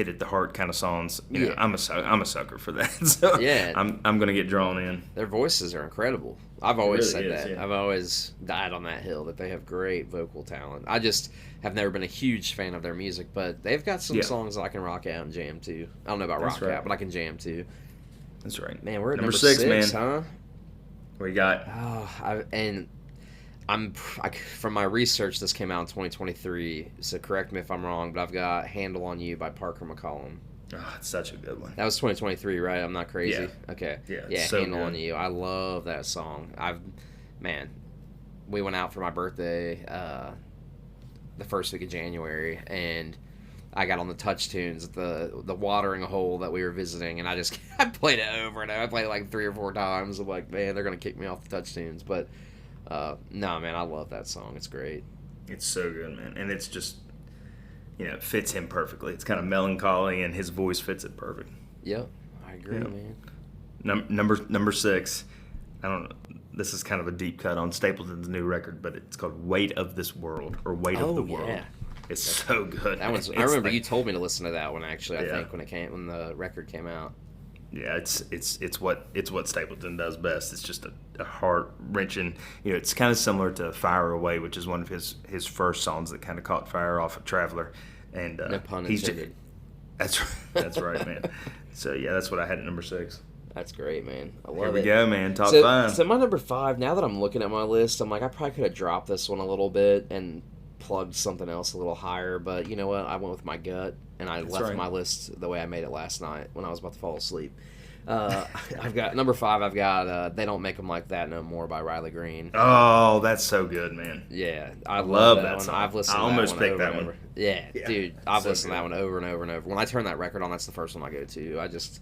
at the heart kind of songs.
Yeah.
I'm a sucker for that. So
Yeah.
I'm gonna get drawn in.
Their voices are incredible. I've always
really
said
is,
that.
yeah.
I've always died on that hill that they have great vocal talent. I just have never been a huge fan of their music, but they've got some
Yeah.
songs that I can rock out and jam to. I don't know about
That's
rock
right.
out, but I can jam to.
That's right.
Man, we're at
Number
number
6,
6,
man.
huh?
We got
From my research, this came out in 2023, so correct me if I'm wrong, but I've got "Handle on You" by Parker McCollum.
it's such a good one.
That was 2023, right? I'm not crazy.
Yeah.
Okay.
Yeah,
Yeah,
it's so
"Handle on
good.
You." I love that song. We went out for my birthday the first week of January, and I got on the Touch Tunes, the watering hole that we were visiting, and I played it over and over. I played it like 3 or 4 times. I'm like, man, they're gonna kick me off the Touch Tunes, but no, man, I love that song. It's great.
It's so good, man, and it's just it fits him perfectly. It's kind of melancholy, and his voice fits it perfect.
Yep, I agree,
Yeah.
man.
Number 6. I don't know. This is kind of a deep cut on Stapleton's new record, but it's called "Weight of This World" or "Weight of the World."
Yeah.
It's so good.
That one's.
man.
I
It's
remember
like-
you told me to listen to that one actually. I
Yeah.
think when the record came out.
Yeah, it's what Stapleton does best. It's just a heart wrenching. It's kind of similar to "Fire Away," which is one of his first songs that kind of caught fire off of Traveler. And
No pun
he's
intended.
that's right, man. So yeah, that's what I had at number 6.
That's great, man. I love
Here we
it.
go, man. Top
So,
5.
so my number 5. Now that I'm looking at my list, I'm like, I probably could have dropped this one a little bit and plugged something else a little higher. But you know what? I went with my gut, and I left
right.
my list the way I made it last night when I was about to fall asleep. I've got number 5. I've got "They Don't Make Them Like That No More" by Riley Green.
Oh, that's so good, man.
Yeah, I
love
love
that
one.
song.
I've listened
I
to
almost
that one
picked
over
that
and
one.
over. Yeah,
Yeah,
dude, I've
so
listened to that
good.
one over and over and over. When I turn that record on, that's the first one I go to. I just,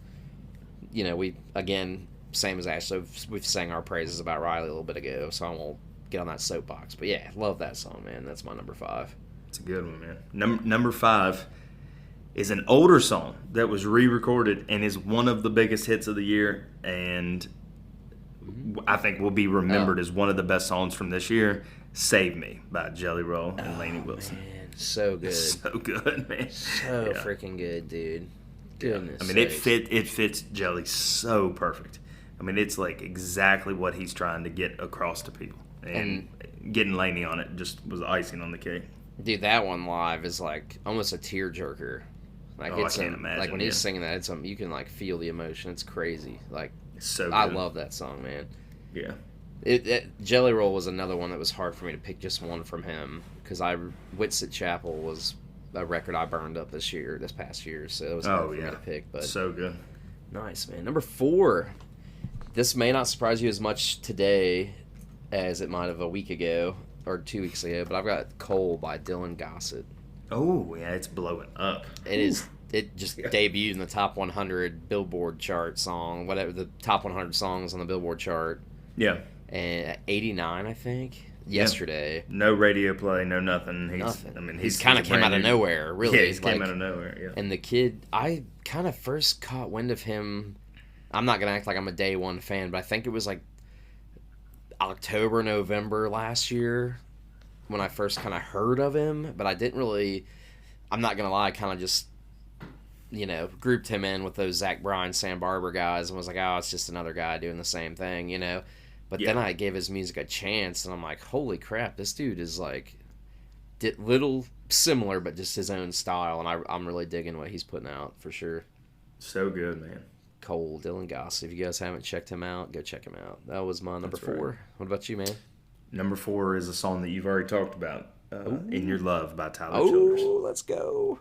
we again, same as Ashley, we've sang our praises about Riley a little bit ago, so I won't get on that soapbox. But yeah, love that song, man. That's my number 5.
It's a good one, man. Number 5 is an older song that was re-recorded and is one of the biggest hits of the year, and I think will be remembered as one of the best songs from this year. "Save Me" by Jelly Roll and Lainey Wilson.
Man, so good.
So good, man.
So
Yeah.
freaking good, dude. Goodness.
I mean, it
sakes.
fits Jelly so perfect. I mean, it's like exactly what he's trying to get across to people, and getting Lainey on it just was icing on the cake.
Dude, that one live is like almost a tearjerker. Like
Oh, I
it's
can't imagine,
like when
yeah.
he's singing that, it's you can like feel the emotion. It's crazy. Like
It's so good.
I love that song, man.
Yeah.
Jelly Roll was another one that was hard for me to pick just one from him because Whitsitt Chapel was a record I burned up this past year, so it was hard
Oh
for me
yeah.
to pick. But
So good.
nice, man. Number 4. This may not surprise you as much today as it might have a week ago or 2 weeks ago, but I've got "Coal" by Dylan Gossett.
Oh yeah, it's blowing up.
It just debuted in the top 100 Billboard chart song, whatever the top 100 songs on the Billboard chart,
Yeah.
and at 89, I think, yesterday.
No radio play, no nothing.
Nothing.
I mean,
he's kind of came out of nowhere, really.
Yeah, he's came
Like,
out of nowhere. Yeah.
and the kid, I kind of first caught wind of him. I'm not gonna act like I'm a day one fan, but I think it was like October, November last year when I first kind of heard of him, but I didn't really. I'm not gonna lie, I kind of just grouped him in with those Zach Bryan, Sam Barber guys, and was like, oh, it's just another guy doing the same thing, But then I gave his music a chance, and I'm like, holy crap, this dude is like, little similar, but just his own style, and I'm really digging what he's putting out for sure.
So good, man.
Cole, Dylan Gossett. If you guys haven't checked him out, go check him out. That was my number
That's right.
4. What about you, man?
Number 4 is a song that you've already talked about, "In Your Love" by Tyler Childers.
Let's go.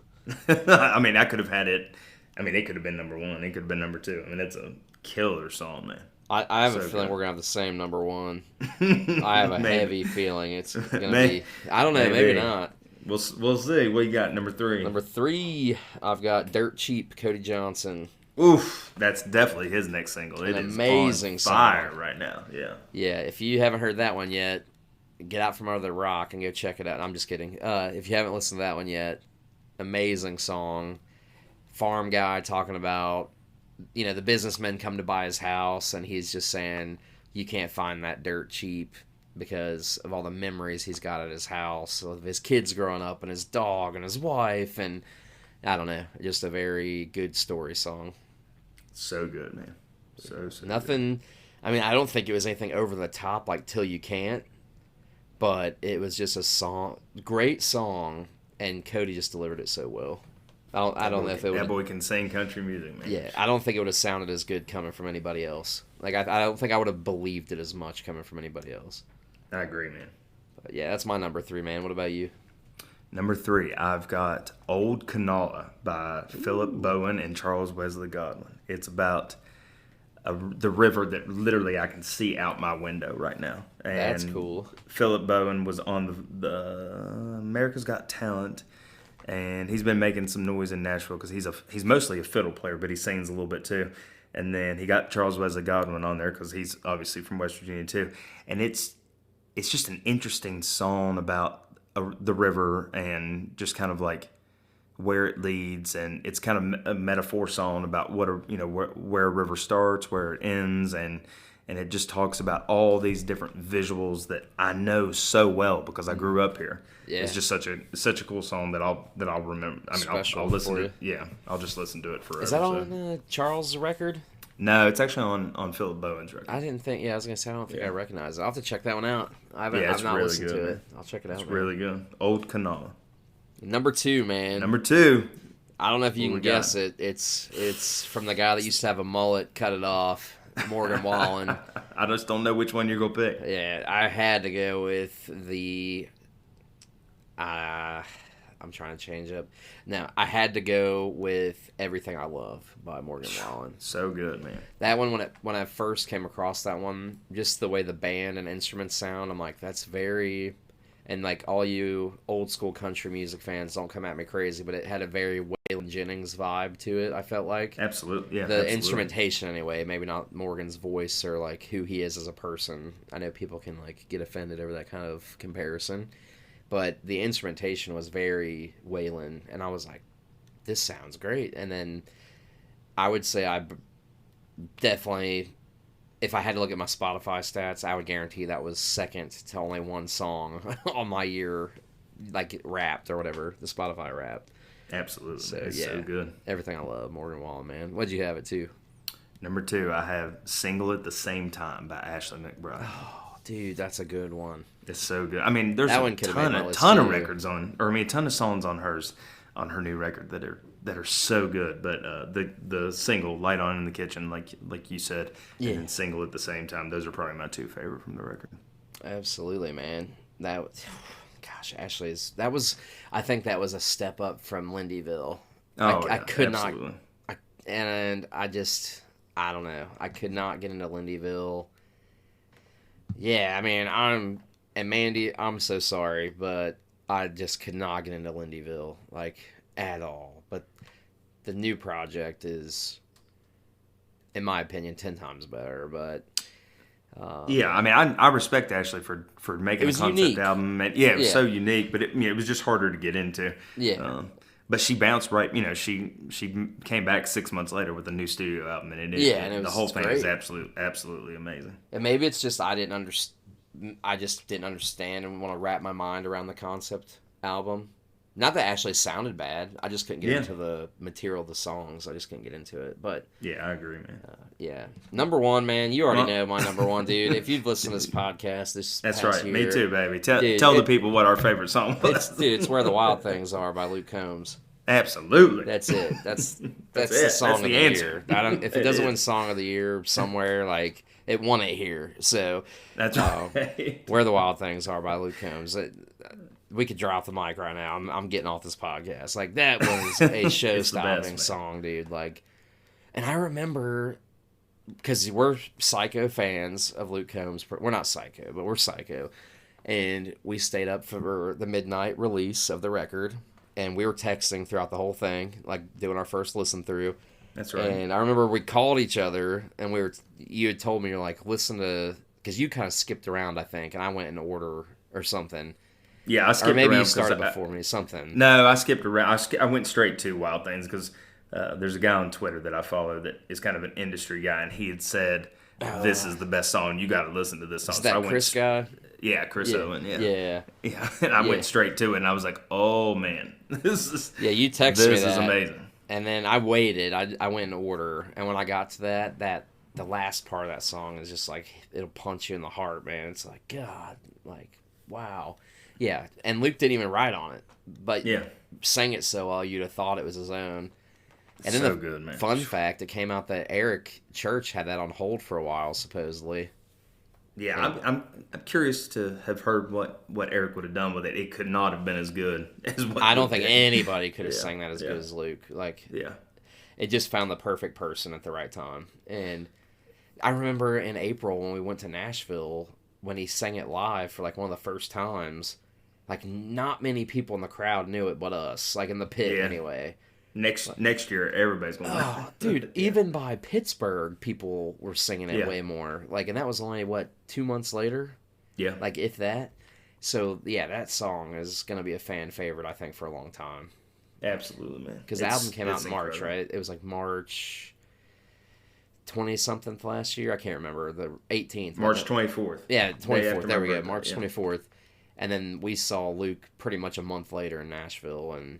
I mean, I could have had it. I mean, it could have been number 1. It could have been number 2. I mean, it's a killer song, man.
I have a
So
feeling
good.
we're going to have the same number 1. I have a
Maybe.
heavy feeling it's going to
Maybe.
be. I don't know, maybe not.
We'll see. What you got? Number 3.
Number 3, I've got "Dirt Cheap," Cody Johnson.
Oof, that's definitely his next single. It
An
is
amazing
on
song.
fire right now. Yeah.
Yeah, if you haven't heard that one yet, get out from under the rock and go check it out. I'm just kidding. If you haven't listened to that one yet, amazing song. Farm guy talking about, the businessmen come to buy his house, and he's just saying, you can't find that dirt cheap because of all the memories he's got at his house of his kids growing up and his dog and his wife, and I don't know, just a very good story song.
So good, man. So
Nothing. I mean, I don't think it was anything over the top like "Till You Can't," but it was just a song, great song, and Cody just delivered it so well. I don't know if it
that
would.
boy can sing country music, man.
Yeah, I don't think it would have sounded as good coming from anybody else. Like I don't think I would have believed it as much coming from anybody else.
I agree, man.
But yeah, that's my number 3, man. What about you?
Number 3, I've got "Old Kanawha" by Philip Bowen and Charles Wesley Godwin. It's about the river that literally I can see out my window right now. And
That's cool.
Philip Bowen was on the America's Got Talent, and he's been making some noise in Nashville because he's mostly a fiddle player, but he sings a little bit too. And then he got Charles Wesley Godwin on there because he's obviously from West Virginia too. And it's just an interesting song about the river and just kind of like where it leads, and it's kind of a metaphor song about where a river starts, where it ends, and and it just talks about all these different visuals that I know so well because I grew up here.
Yeah.
It's just such a cool song that I'll remember. I mean, I'll listen to it. Yeah, I'll just listen to it forever.
Is that on Charles' record?
No, it's actually on Philip Bowen's record.
I didn't think. Yeah, I was gonna say I don't think I recognize it. I'll have to check that one out. I've not
really
listened
good,
to
man.
it. I'll check it out.
It's really good. Old Kanawha.
Number 2, man.
Number 2.
I don't know if you
What
can
we got?
guess it. It's from the guy that used to have a mullet, cut it off, Morgan Wallen.
I just don't know which one you're gonna pick.
Yeah, I had to go with the. I'm trying to change up. No, I had to go with "Everything I Love" by Morgan Wallen.
So good, man.
That one, when I first came across that one, just the way the band and instruments sound, I'm like, that's very. And like all you old school country music fans, don't come at me crazy, but it had a very Waylon Jennings vibe to it. I felt like
Absolutely, yeah.
the
absolutely.
instrumentation anyway, maybe not Morgan's voice or like who he is as a person. I know people can like get offended over that kind of comparison, but the instrumentation was very Waylon, and I was like, this sounds great. And then I would say definitely, if I had to look at my Spotify stats, I would guarantee that was second to only one song on my year, like Wrapped or whatever, the Spotify Wrapped.
Absolutely.
So,
It's
yeah.
so good.
Everything I Love, Morgan Wallen, man. What'd you have it to?
Number 2, I have "Single at the Same Time" by Ashley McBryde.
Oh, dude, that's a good one.
It's so good. I mean, there's
That
a
one could've made my list,
ton of
too.
records on, or I mean, a ton of songs on her new record that are so good. But the single "Light On in the Kitchen," like you said,
Yeah.
and then "Single at the Same Time," those are probably my 2 favorite from the record.
Absolutely, man. Gosh, I think that was a step up from Lindyville. I could
absolutely.
not, and I don't know. I could not get into Lindyville. Yeah, I mean, and Mandy, I'm so sorry, but I just could not get into Lindyville, like, at all. But the new project is, in my opinion, 10 times better, but...
Yeah, I mean, I respect Ashley for making
It
a
was
concept
unique.
album. And, yeah, it was
Yeah.
so unique, but it was just harder to get into.
Yeah.
But she bounced right. You know, she came back 6 months later with a new studio album, and
and
the whole thing is
great.
absolutely amazing.
And maybe it's just I just didn't understand and want to wrap my mind around the concept album. Not that Ashley sounded bad. I just couldn't get
Yeah.
into the material of the songs. I just couldn't get into it. But
Yeah, I agree, man.
yeah, number 1, man. You already
Well-
know my number 1, dude. If you've listened to this podcast,
That's
past
right.
year,
Me too, baby. Tell
Dude,
the people what our favorite song was.
It's Where the Wild Things Are by Luke Combs.
Absolutely.
That's it. That's
That's
the
it.
song
That's
of
the
the
answer.
year. If it
It
doesn't win
is.
song of the year somewhere, like it won it here. So
That's right.
Where the Wild Things Are by Luke Combs. We could drop the mic right now. I'm getting off this podcast. Like that was a show-stopping
man.
song, dude. Like, and I remember because we're Psycho fans of Luke Combs. We're not Psycho, but we're Psycho, and we stayed up for the midnight release of the record, and we were texting throughout the whole thing, like doing our first listen through.
That's right.
And I remember we called each other, and you had told me, you're like, listen to, because you kind of skipped around, I think, and I went in order or something.
Yeah, I skipped
Or maybe
around
you
'cause
started before me, something.
No, I skipped around. I went straight to Wild Things because there's a guy on Twitter that I follow that is kind of an industry guy, and he had said, "This is the best song. You got to listen to this song."
Is that Chris guy?
Yeah, Chris Owen. Yeah,
Yeah.
yeah. And I
Yeah.
went straight to it, and I was like, "Oh man, this is
Yeah, you texted me
this
that.
is amazing."
And then I waited. I went in order. And when I got to that the last part of that song is just like, it'll punch you in the heart, man. It's like, God, like, wow. Yeah, and Luke didn't even write on it, but
Yeah,
sang it so well you'd have thought it was his own. And then
so
the
good, man.
fun fact, it came out that Eric Church had that on hold for a while, supposedly.
Yeah, I'm curious to have heard what Eric would have done with it. It could not have been as good as what
I don't
Luke
think
did.
anybody could have
Yeah,
sang that as
yeah.
good as Luke. Like,
Yeah,
it just found the perfect person at the right time. And I remember in April when we went to Nashville, when he sang it live for like one of the first times, like not many people in the crowd knew it but us, like in the pit
Yeah.
anyway.
next year everybody's going.
Oh, dude, even by Pittsburgh, people were singing it
Yeah.
way more. Like, and that was only, 2 months later?
Yeah,
Like, if that. So, yeah, that song is going to be a fan favorite, I think, for a long time.
absolutely, man.
Because the album came out
It's
in March,
incredible.
right? It was like March 20 something last year. I can't remember, the 18th.
March 24th.
Yeah,
Day
24th.
after
There
my
we go,
birthday,
March
yeah.
24th. And then we saw Luke pretty much a month later in Nashville, and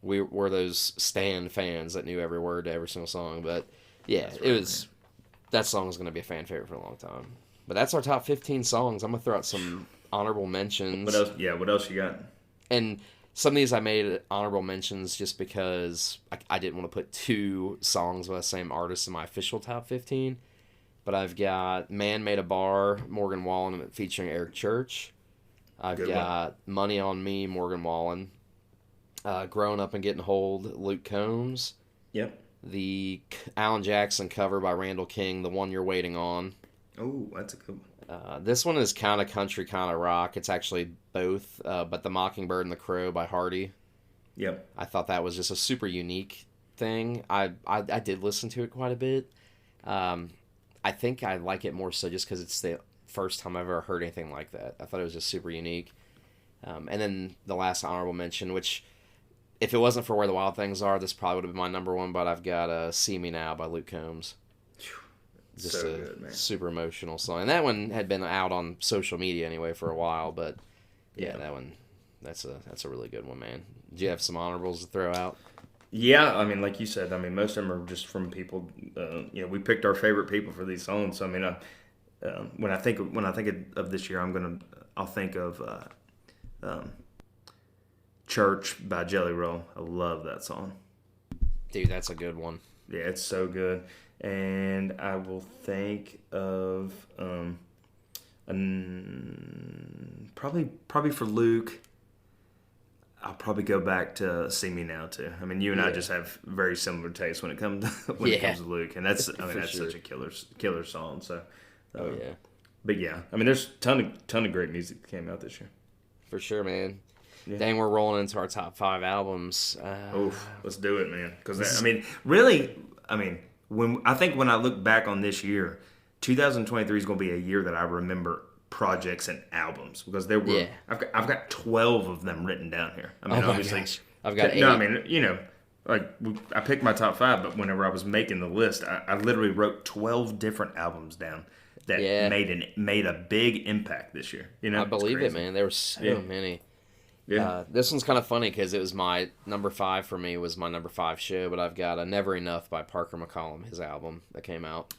we were those Stan fans that knew every word to every single song. But yeah,
That's
it
right,
was that song is going to be a fan favorite for a long time. But that's our top 15 songs. I'm gonna throw out some honorable mentions.
What else? Yeah, what else you got?
And some of these I made honorable mentions just because I didn't want to put two songs by the same artist in my official top 15. But I've got Man Made a Bar, Morgan Wallen featuring Eric Church. I've
Good
got Money on Me, Morgan Wallen. Growing Up and Getting Hold, Luke Combs.
Yep.
The Alan Jackson cover by Randall King, The One You're Waiting On.
Oh, that's a good one.
This one is kind of country, kind of rock. It's actually both, but The Mockingbird and the Crow by Hardy.
Yep.
I thought that was just a super unique thing. I did listen to it quite a bit. I think I like it more so just because it's the first time I've ever heard anything like that. I thought it was just super unique. And then the last honorable mention, which if it wasn't for Where the Wild Things Are, this probably would have been my number one, but I've got See Me Now by Luke Combs. Just
So
a
good, man.
super emotional song. And that one had been out on social media anyway for a while, but yeah, that one, that's a really good one, man. Do you have some honorables to throw out?
Yeah, I mean, like you said, I mean, most of them are just from people. We picked our favorite people for these songs. So, I mean, when I think of this year, I'll think of "Church" by Jelly Roll. I love that song.
Dude, that's a good one.
Yeah, it's so good. And I will think of probably for Luke. I'll probably go back to "See Me Now" too. I mean, you and I just have very similar tastes when it comes to Luke, and that's that's
sure.
such a killer song. So,
Oh yeah,
but yeah, I mean, there's ton of great music that came out this year.
for sure, man.
Yeah.
Dang, we're rolling into our top 5 albums.
Oof, let's do it, man. Because I mean, really, I mean, when I look back on this year, 2023 is going to be a year that I remember projects and albums because there were.
Yeah.
I've got 12 of them written down here. I mean,
Oh my
obviously,
gosh. I've got 8.
no. I mean, I picked my top 5, but whenever I was making the list, I literally wrote 12 different albums down that made a big impact this year. You know,
I
It's
believe it,
crazy.
man. There were so many.
Yeah.
This one's kind of funny because it was my number 5 for me, was my number 5 show, but I've got Never Enough by Parker McCollum, his album that came out.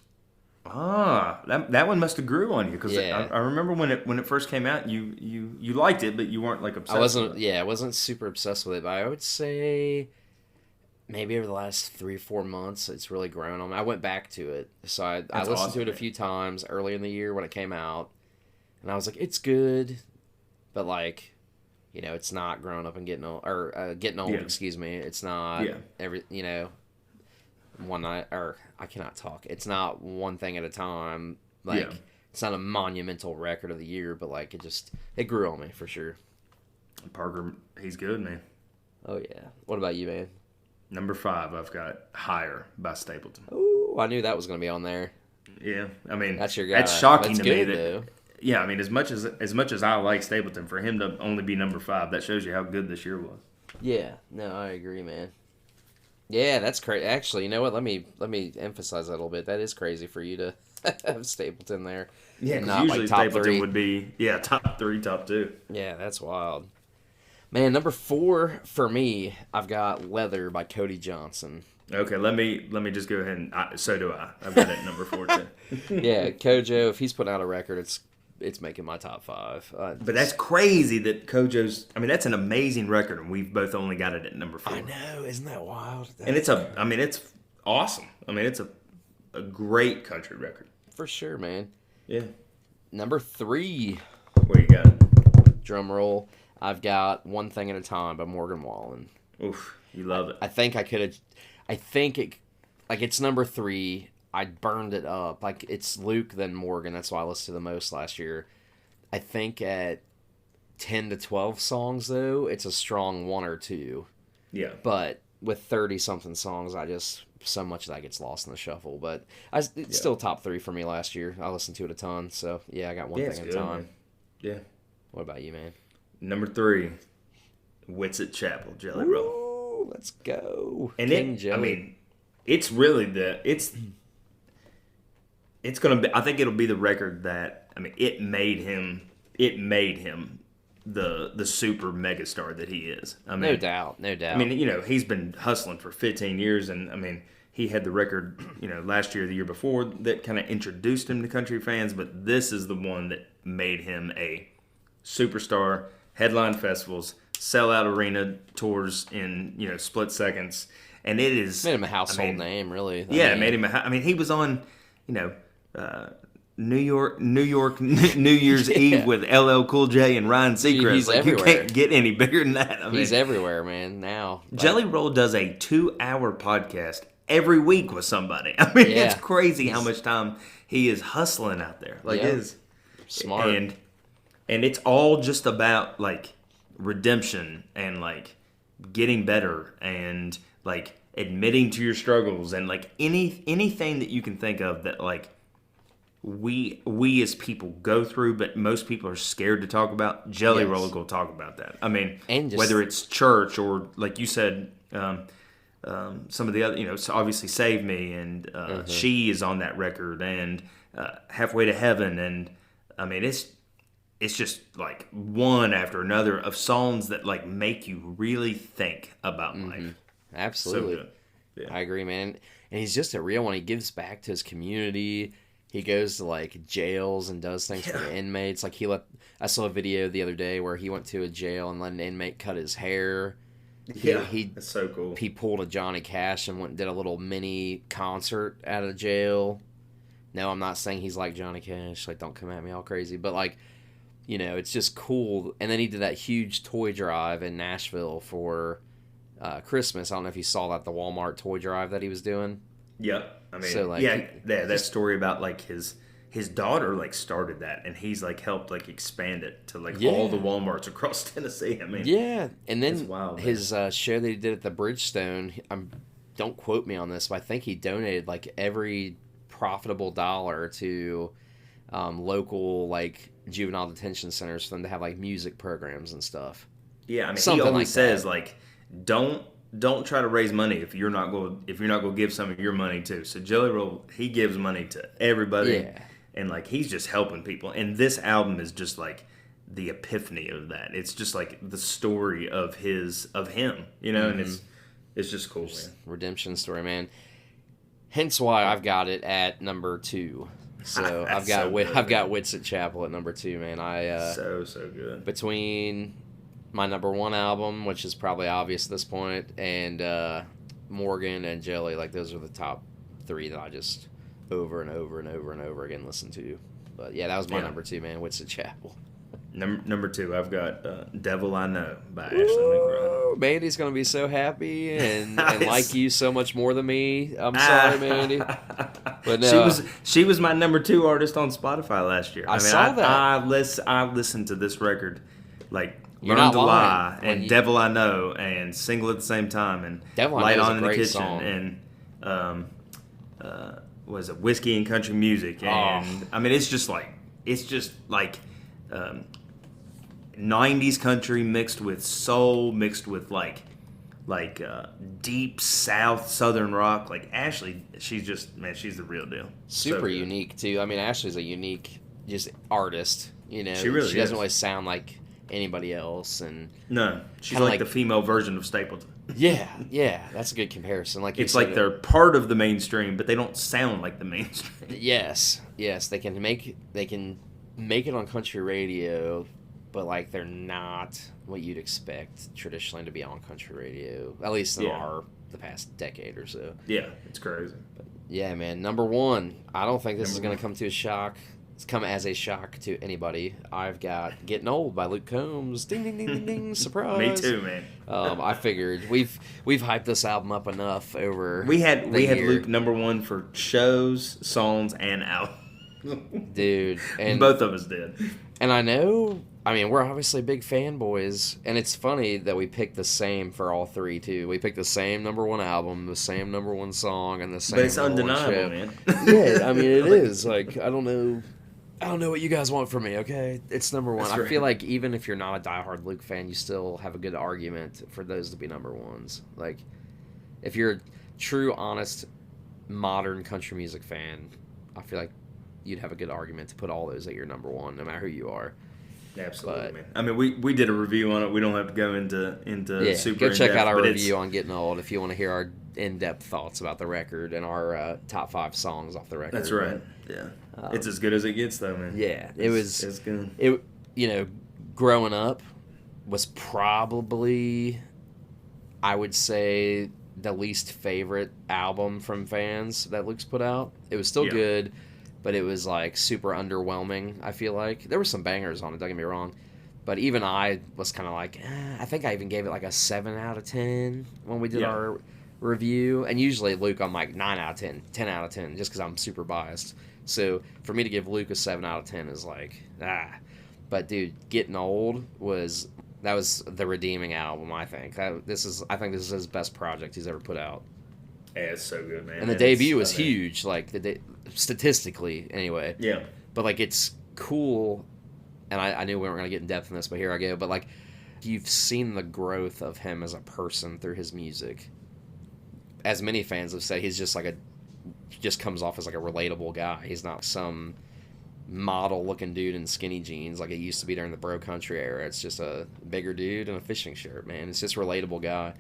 That one must have grew on you because
Yeah.
I remember when it first came out, you liked it, but you weren't like obsessed. with it.
I wasn't super obsessed with it, but I would say maybe over the last 3 or 4 months, it's really grown on me. I went back to it, so I listened
awesome,
to it a
man.
few times early in the year when it came out, and I was like, it's good, but like, you know, it's not growing up and getting old, or getting old.
Yeah.
Excuse me. It's not one night, or I cannot talk. It's not one thing at a time. Like, it's not a monumental record of the year, but like it grew on me for sure.
Parker, he's good, man.
Oh yeah. What about you, man?
Number 5, I've got "Higher" by Stapleton.
Ooh, I knew that was gonna be on there.
Yeah, I mean
That's your guy.
That's shocking
That's
to me
good,
that.
though.
Yeah, I mean, as much as I like Stapleton, for him to only be number 5, that shows you how good this year was.
Yeah. No, I agree, man. Yeah, that's crazy. Actually, you know what? Let me emphasize that a little bit. That is crazy for you to have Stapleton there.
Yeah,
and
because
not
usually
like top
Stapleton
3.
would be top 3, top 2.
Yeah, that's wild. Man, number 4 for me, I've got Leather by Cody Johnson.
Okay, let me just go ahead and so do I. I've got it at number 4 too.
Yeah, Kojo, if he's putting out a record, it's making my top 5.
But that's crazy that Kojo's. I mean, that's an amazing record, and we've both only got it at number 4.
I know, isn't that wild?
And it's awesome. I mean, it's a great country record.
For sure, man.
Yeah.
Number 3,
What do you got?
drum roll. I've got One Thing at a Time by Morgan Wallen.
Oof, you love it.
I think it's number 3. I burned it up. Like, it's Luke, then Morgan. That's why I listened to the most last year. I think at 10 to 12 songs, though, it's a strong 1 or 2.
Yeah.
But with 30-something songs, so much of that gets lost in the shuffle. But it's still top 3 for me last year. I listened to it a ton. So, yeah, I got One Thing at a Time.
Man. Yeah.
What about you, man?
Number 3, Wits at Chapel, Jelly Roll.
Ooh, let's go.
And
King Joey.
I mean, it's really it's gonna be. I think it'll be the record that, I mean, it made him. It made him the super megastar that he is. I mean,
No doubt, no doubt.
I mean, he's been hustling for 15 years, and I mean, he had the record, last year, the year before, that kind of introduced him to country fans. But this is the one that made him a superstar. Headline festivals, sell out arena tours in split seconds, and it is
made him a household name, really.
It made him. I mean, he was on, New York, New Year's Eve with LL Cool J and Ryan Seacrest.
He's
like,
everywhere.
You can't get any bigger than that. I mean,
he's everywhere, man. Now
Jelly Roll does a 2-hour podcast every week with somebody. I mean,
Yeah.
it's crazy how much time he is hustling out there. Like,
Yeah.
it is
smart.
and it's all just about like redemption and like getting better and like admitting to your struggles and like anything that you can think of that like we as people go through, but most people are scared to talk about. Jelly
Yes.
Roll will talk about that. I mean,
And just-
whether it's church or like you said, some of the other, so obviously Save Me and She is on that record, and Halfway to Heaven, and I mean it's just like one after another of songs that like make you really think about life.
Absolutely.
So good. Yeah.
I agree, man. And he's just a real one. He gives back to his community. He goes to like jails and does things for the inmates. Like I saw a video the other day where he went to a jail and let an inmate cut his hair.
That's so cool.
He pulled a Johnny Cash and went and did a little mini concert out of jail. No, I'm not saying he's like Johnny Cash. Like, don't come at me all crazy. But like, it's just cool. And then he did that huge toy drive in Nashville for Christmas. I don't know if you saw that, the Walmart toy drive that he was doing.
Yep. I mean,
So, like,
that story about like his daughter like started that, and he's like helped like expand it to like all the Walmarts across Tennessee. I mean,
Yeah, and then
it's wild,
his show that he did at the Bridgestone, don't quote me on this, but I think he donated like every profitable dollar to local like juvenile detention centers for them to have like music programs and stuff.
Yeah, I mean,
Something
he always
like
says
that.
like, don't try to raise money if you're not going to give some of your money too. So Jelly Roll, he gives money to everybody,
Yeah.
and like he's just helping people. And this album is just like the epiphany of that. It's just like the story of him, and it's just cool, man.
Redemption story, man. Hence why I've got it at number 2. So
That's
I've got
so good,
I've got
man.
Wits at Chapel at number 2, man.
So good.
Between my number 1 album, which is probably obvious at this point, and Morgan and Jelly, like those are the top 3 that I just over and over and over and over again listen to. But yeah, that was my number 2, man. Wits at Chapel.
Number 2, I've got "Devil I Know" by Ashley McBryde.
Oh, Mandy's gonna be so happy and like you so much more than me. I'm sorry, Mandy. But no,
She was my number 2 artist on Spotify last year.
I saw that.
I listened to this record like
You're
"Learn
not
to
lying.
Lie"
When
and
you-
"Devil I Know" and "Single" at the same time, and
Devil I
"Light
Know is a
On in the
great
Kitchen"
song.
and was it "Whiskey and Country Music," and I mean it's just like 90s country mixed with soul, mixed with like deep southern rock. Like Ashley, she's the real deal. So
super
good.
unique too. I mean, Ashley's a unique just artist.
She really
doesn't
is.
really sound like anybody else, and
No, she's
Kinda
like
like-
the female version of Stapleton.
yeah, that's a good comparison. Like you
It's
said,
like they're part of the mainstream, but they don't sound like the mainstream.
yes, they can make it on country radio, but like they're not what you'd expect traditionally to be on country radio, at least in the past decade or so.
Yeah, it's crazy.
Yeah, man. Number 1. I don't think this is going to come to a shock. It's come as a shock to anybody. I've got "Getting Old" by Luke Combs. Ding, ding, ding, ding, ding. Surprise.
Me too, man.
I figured we've hyped this album up enough over.
We had
the year.
Luke number 1 for shows, songs, and albums.
Dude, and
Both of us did.
And I know, I mean, we're obviously big fanboys, and it's funny that we picked the same for all 3 too. We picked the same number 1 album, the same number 1 song, and the same.
But it's
number 1
undeniable,
show.
man.
Yeah, I mean it is. Like I don't know what you guys want from me. Okay, it's number 1.
That's
I
right.
feel like even if you're not a diehard Luke fan, you still have a good argument for those to be number 1s. Like if you're a true, honest, modern country music fan, I feel like you'd have a good argument to put all those at your number one, no matter who you are.
Absolutely,
But-
man. I mean, we did a review on it. We don't have to go into
Yeah,
super
go check
in-depth,
out our
but it's-
review on Getting Old if you want to hear our in-depth thoughts about the record and our top 5 songs off the record.
That's right. Yeah, it's as good as it gets, though, man.
Yeah,
It's good.
It, you know, growing up was probably, I would say, the least favorite album from Fans that Luke's put out. It was still
Yeah.
good, but it was like super underwhelming. I feel like there were some bangers on it. Don't get me wrong, but even I was kind of like, I think I even gave it like a 7 out of 10 when we did
Yeah.
our review. And usually Luke, I'm like 9 out of 10, 10 out of 10, just because I'm super biased. So for me to give Luke a 7 out of 10 is like, But dude, Getting Old was the redeeming album. I think I think this is his best project he's ever put out.
Yeah, it's so good, man.
And the debut was huge, like statistically anyway.
Yeah.
But like it's cool, and I knew we weren't gonna get in depth in this, but here I go. But like you've seen the growth of him as a person through his music. As many fans have said, he's just just comes off as like a relatable guy. He's not some model looking dude in skinny jeans like it used to be during the bro country era. It's just a bigger dude in a fishing shirt, man. It's just a relatable guy.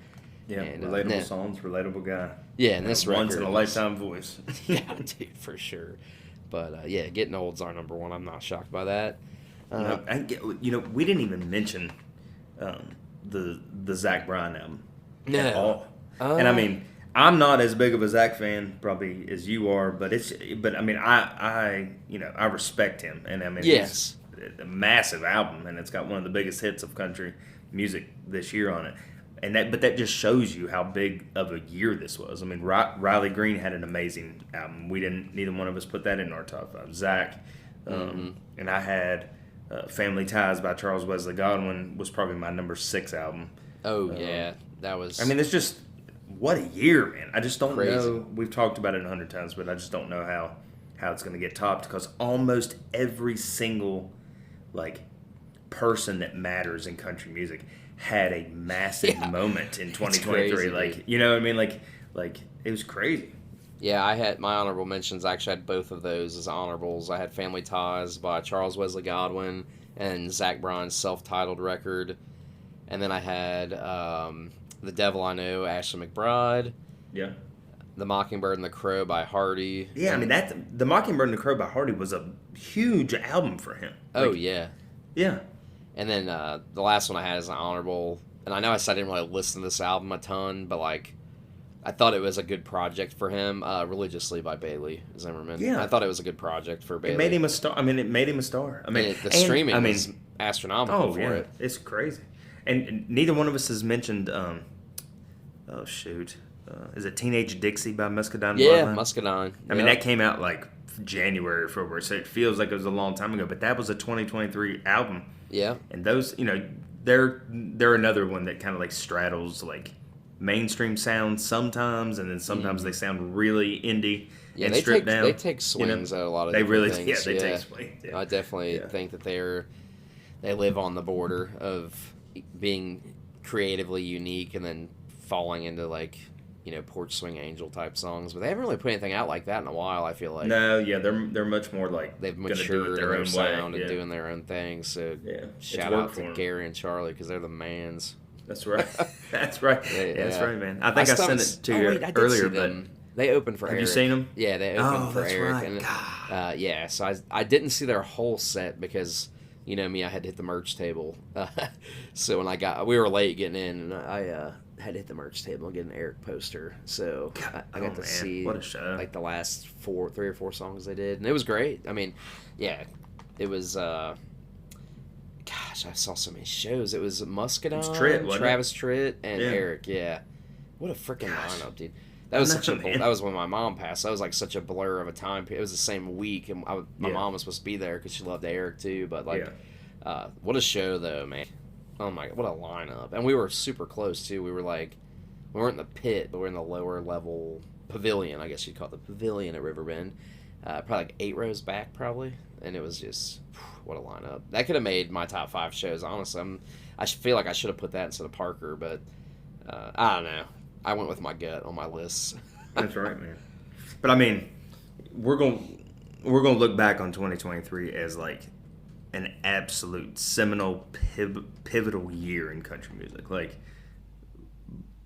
Yeah,
And,
relatable songs, relatable guy.
Yeah, and this
once in
record
a
was-
lifetime voice.
Yeah, dude, for sure. But yeah, Getting Old's our number one. I'm not shocked by that.
We didn't even mention the Zach Bryan album
No.
at all. And I mean, I'm not as big of a Zach fan probably as you are, but I mean, I respect him, and I mean,
Yes.
it's a massive album, and it's got one of the biggest hits of country music this year on it. And that just shows you how big of a year this was. I mean, Riley Green had an amazing album. Neither one of us put that in our top 5. Zach, and I had Family Ties by Charles Wesley Godwin was probably my number 6 album.
Oh yeah, that was.
I mean, it's just what a year, man. I just don't
Crazy.
know. We've talked about it 100 times, but I just don't know how it's going to get topped because almost every single person that matters in country music had a massive moment in 2023.
crazy,
Like,
dude.
you know what I mean? Like it was crazy.
Yeah, I had my honorable mentions. I actually had both of those as honorables. I had Family Ties by Charles Wesley Godwin and Zach Bryan's self-titled record. And then I had The Devil I Know, Ashley McBride,
Yeah.
The Mockingbird and the Crow by Hardy.
Yeah, I mean, The Mockingbird and the Crow by Hardy was a huge album for him.
Oh,
Like,
yeah.
Yeah.
And then the last one I had is an honorable. And I know I said I didn't really listen to this album a ton, but I thought it was a good project for him. Religiously by Bailey Zimmerman.
Yeah.
I thought it was a good project for Bailey.
It made him a star. I mean, it made him a star. I mean,
The streaming
I mean,
was astronomical for it.
It's crazy. And neither one of us has mentioned, oh shoot, is it Teenage Dixie by Muscadine
Yeah,
Bloodline?
Muscadine.
I mean,
Yep.
that came out like January or February, so it feels like it was a long time ago. But that was a 2023 album,
Yeah.
and those, they're another one that kind of like straddles like mainstream sound sometimes, and then sometimes they sound really indie
Yeah,
and
they
stripped
take
down.
they take swings at a lot of
They
different
really,
things.
they take swings. Yeah.
I definitely
Yeah.
think that they live on the border of being creatively unique and then falling into Porch Swing Angel type songs, but they haven't really put anything out like that in a while. I feel like
No, yeah, they're much more like
they've
gonna do it
matured in
their
their
own
sound
way.
and
Yeah.
doing their own thing. So
Yeah, it's
shout
worked
out
for
to
'em.
Gary and Charlie because they're the mans.
That's right. That's right.
Yeah,
That's
yeah.
right, man. I think I sent it to you
wait, I did
earlier,
see
but
them. They opened for
have
Eric.
you seen them?
Yeah, they opened
Oh,
for
that's
Eric.
right.
And,
God.
yeah, so I didn't see their whole set because, you know me, I had to hit the merch table. So when we were late getting in, and I had to hit the merch table and get an Eric poster. So I got to
man,
see
what a show.
like the last 3 or 4 songs they did, and it was great. I mean, yeah, it was. Gosh, I saw so many shows. It was Muscadine,
It's Tritt, wasn't it?
Travis Tritt, and
Yeah.
Eric. Yeah, what a freaking
Gosh.
lineup, dude. That was
I
such a
know, man.
that was when my mom passed. That was like such a blur of a time period. It was the same week, and my
Yeah.
mom was supposed to be there because she loved Eric too. But
Yeah.
what a show though, man! Oh my, what a lineup! And we were super close too. We weren't in the pit, but we were in the lower level pavilion. I guess you'd call it the pavilion at Riverbend. Probably like 8 rows back, probably. And it was just what a lineup. That could have made my top 5 shows. Honestly, I feel like I should have put that instead of Parker, but I don't know. I went with my gut on my lists.
That's right, man. But I mean, we're going. we're gonna look back on 2023 as like an absolute seminal, pivotal year in country music. Like,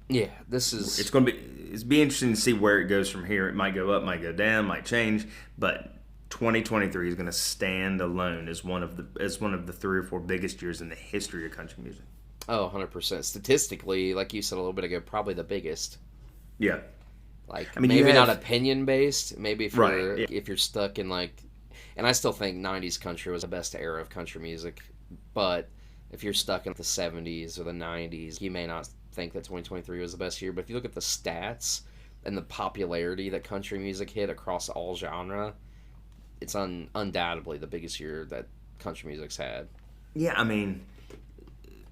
Yeah, this is
it's be interesting to see where it goes from here. It might go up, might go down, might change, but 2023 is going to stand alone as one of the 3 or 4 biggest years in the history of country music.
oh 100% statistically, like you said a little bit ago, probably the biggest.
Yeah,
Like,
I mean,
maybe not opinion based. Maybe if you're
Right, yeah.
if you're stuck in like, and I still think '90s country was the best era of country music. But if you're stuck in the '70s or the '90s, you may not think that 2023 was the best year. But if you look at the stats and the popularity that country music hit across all genre, it's undoubtedly the biggest year that country music's had.
yeah. I mean,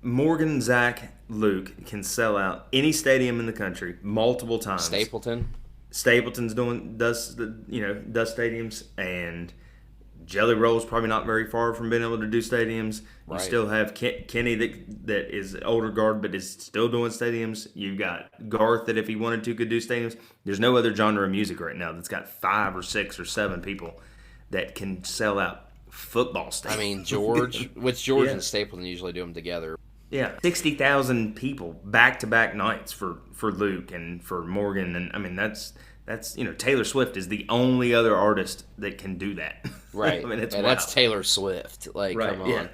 Morgan, Zach, Luke can sell out any stadium in the country multiple times.
Stapleton.
Stapleton's does stadiums, and Jelly Roll's probably not very far from being able to do stadiums. You
Right.
still have Kenny that is older guard but is still doing stadiums. You've got Garth that if he wanted to could do stadiums. There's no other genre of music right now that's got 5 or 6 or 7 people that can sell out football stadiums.
I mean, George, which George
Yeah.
and Stapleton usually do them together.
Yeah, 60,000 people back-to-back nights for Luke and for Morgan, and I mean that's Taylor Swift is the only other artist that can do that.
Right.
I mean it's
and
wild.
that's Taylor Swift. Like,
Right,
come on.
yeah.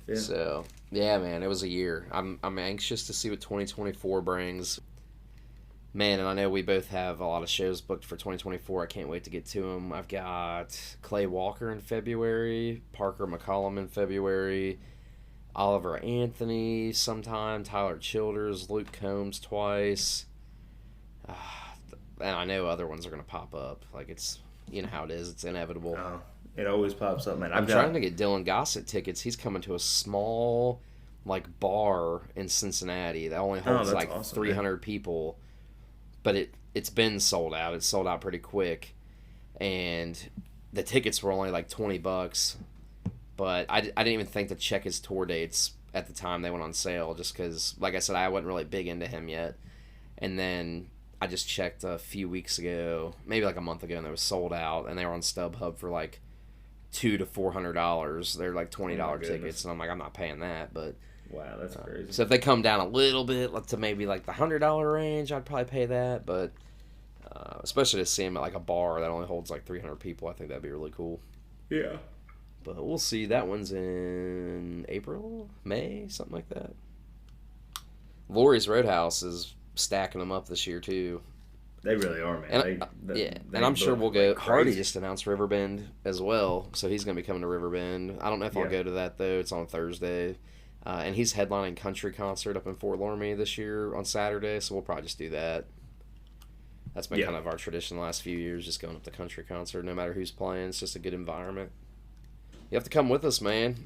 Yeah.
So, yeah, man, it was a year. I'm anxious to see what 2024 brings. Man, and I know we both have a lot of shows booked for 2024. I can't wait to get to them. I've got Clay Walker in February, Parker McCollum in February, Oliver Anthony sometime, Tyler Childers, Luke Combs twice. And I know other ones are going to pop up. Like, it's, you know how it is. It's inevitable.
Oh, it always pops up, man.
I'm trying to get Dylan Gossett tickets. He's coming to a small, like, bar in Cincinnati that only holds,
that's
like,
awesome,
300 people. But it's been sold out. It's sold out pretty quick. And the tickets were only, like, $20. But I didn't even think to check his tour dates at the time they went on sale, just because, like I said, I wasn't really big into him yet. And then I just checked a few weeks ago, maybe like a month ago, and they were sold out, and they were on StubHub for like $200 to $400. They're like $20
goodness.
tickets, and I'm like, I'm not paying that. But
Wow, that's crazy.
so if they come down a little bit, like to maybe like the $100 range, I'd probably pay that. But especially to see him at like a bar that only holds like 300 people, I think that'd be really cool.
Yeah.
But we'll see. That one's in April, May, something like that. Lori's Roadhouse is stacking them up this year too.
They really are, man.
And and I'm sure we'll go. Hardy just announced Riverbend as well, so he's going to be coming to Riverbend. I don't know if I'll
Yeah.
go to that though. It's on Thursday, and he's headlining country concert up in Fort Laramie this year on Saturday, so we'll probably just do that. That's been
Yeah.
kind of our tradition the last few years, just going up to country concert, no matter who's playing. It's just a good environment. You have to come with us, man.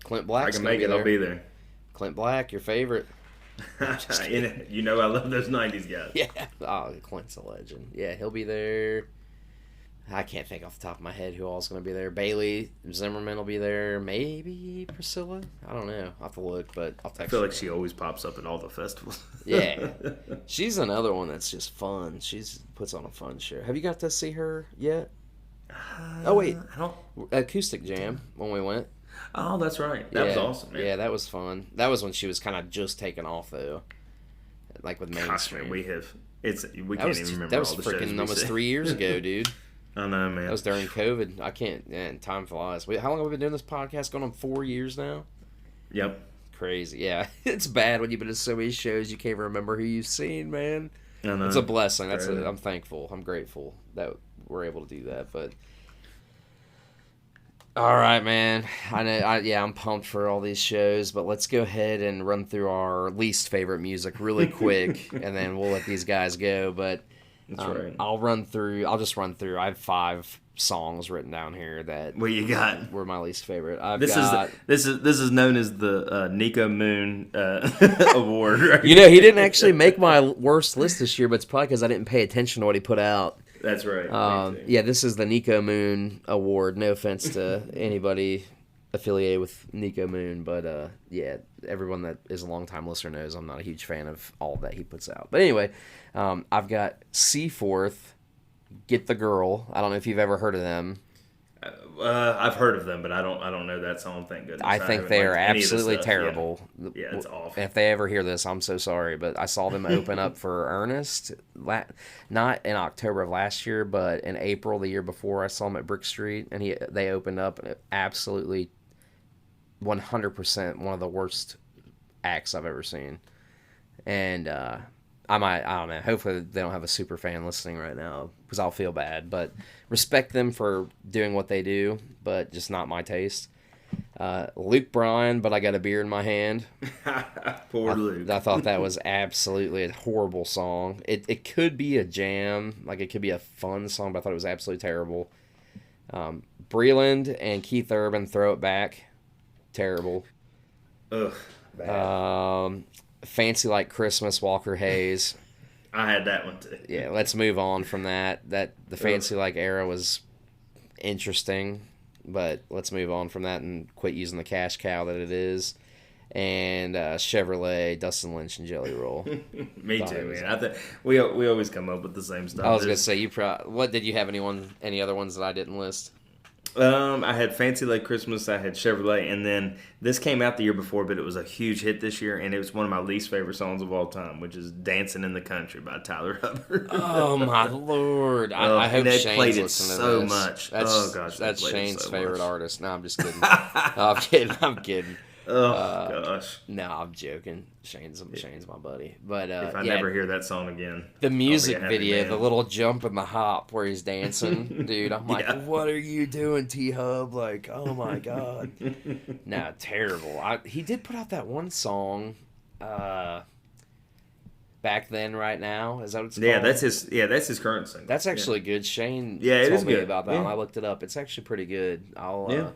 Clint
I
Black's
can
gonna
make
be
it.
there.
I'll be there.
Clint Black, your favorite.
You know I love those '90s guys.
Yeah. Oh, Clint's a legend. Yeah, he'll be there. I can't think off the top of my head who all's going to be there. Bailey Zimmerman will be there. Maybe Priscilla. I don't know. I'll have to look, but I'll text
I feel
her.
like she always pops up at all the festivals.
Yeah. She's another one that's just fun. She's puts on a fun show. Have you got to see her yet? Oh, wait.
I don't.
Acoustic Jam when we went.
Oh, that's right. That was
Yeah.
awesome, man.
Yeah, that was fun. That was when she was kind of just taking off, though. Like with
Gosh,
mainstream.
man, we
that
can't
was,
even remember
that was
all the shows
freaking
we
almost
said.
3 years ago, dude.
I know, man.
That was during COVID. I can't. Man, time flies. Wait, how long have we been doing this podcast? Going on 4 years now.
Yep.
Crazy. Yeah, it's bad when you've been to so many shows you can't remember who you've seen, man.
I know.
It's a blessing.
Crazy.
I'm thankful. I'm grateful that we're able to do that. But all right, man. I know. I'm pumped for all these shows. But let's go ahead and run through our least favorite music really quick, and then we'll let these guys go. But
That's right.
I'll just run through. I have 5 songs written down here that
What you got?
were my least favorite.
This is known as the Nico Moon award. Right?
You know, he didn't actually make my worst list this year, but it's probably because I didn't pay attention to what he put out.
That's right. Me too.
Yeah, this is the Nico Moon award. No offense to anybody affiliated with Nico Moon, but yeah, everyone that is a longtime listener knows I'm not a huge fan of all that he puts out. But anyway, I've got Seaforth, Get the Girl. I don't know if you've ever heard of them.
I've heard of them, but I don't know that song. Thank goodness.
I think
haven't
they are
liked any of the
absolutely
stuff.
terrible.
Yeah, it's awful.
If they ever hear this, I'm so sorry, but I saw them open up for Ernest, not in October of last year, but in April the year before. I saw him at Brick Street, and they opened up, and it absolutely 100% one of the worst acts I've ever seen. And I don't know. Hopefully they don't have a super fan listening right now because I'll feel bad. But respect them for doing what they do, but just not my taste. Luke Bryan, but I got a beer in my hand.
Poor Luke.
I thought that was absolutely a horrible song. It could be a jam, like it could be a fun song, but I thought it was absolutely terrible. Breland and Keith Urban, Throw It Back, terrible.
Ugh, bad.
Fancy Like Christmas, Walker Hayes.
I had that one too.
Yeah, let's move on from that. The Fancy Like era was interesting, but let's move on from that and quit using the cash cow that it is. And Chevrolet, Dustin Lynch, and Jelly Roll.
Me too, man. I think we always come up with the same stuff.
I was gonna say what did you have any other ones that I didn't list?
I had Fancy Like Christmas, I had Chevrolet, and then this came out the year before, but it was a huge hit this year, and it was one of my least favorite songs of all time, which is Dancing in the Country by Tyler Hubbard.
Oh, my Lord. I hope
they
Shane's
played it
listening
so
to this.
much.
That's,
Oh, gosh.
that's
they played it
Shane's
so
favorite
much.
artist. No, I'm just kidding. I'm kidding.
Oh, gosh.
No, I'm joking. Shane's my buddy. But
If I
yeah,
never hear that song again.
the music
I'll be a happy
video,
man.
the little jump and the hop where he's dancing, dude, I'm like,
Yeah.
what are you doing, T-Hub? Like, oh my God. No, terrible. He did put out that one song, Back Then, Right Now. Is that what it's called?
That's his current single.
That's actually good. Shane
Yeah, it
told
is
me
good.
about that
Yeah.
one. I looked it up. It's actually pretty good.
Yeah.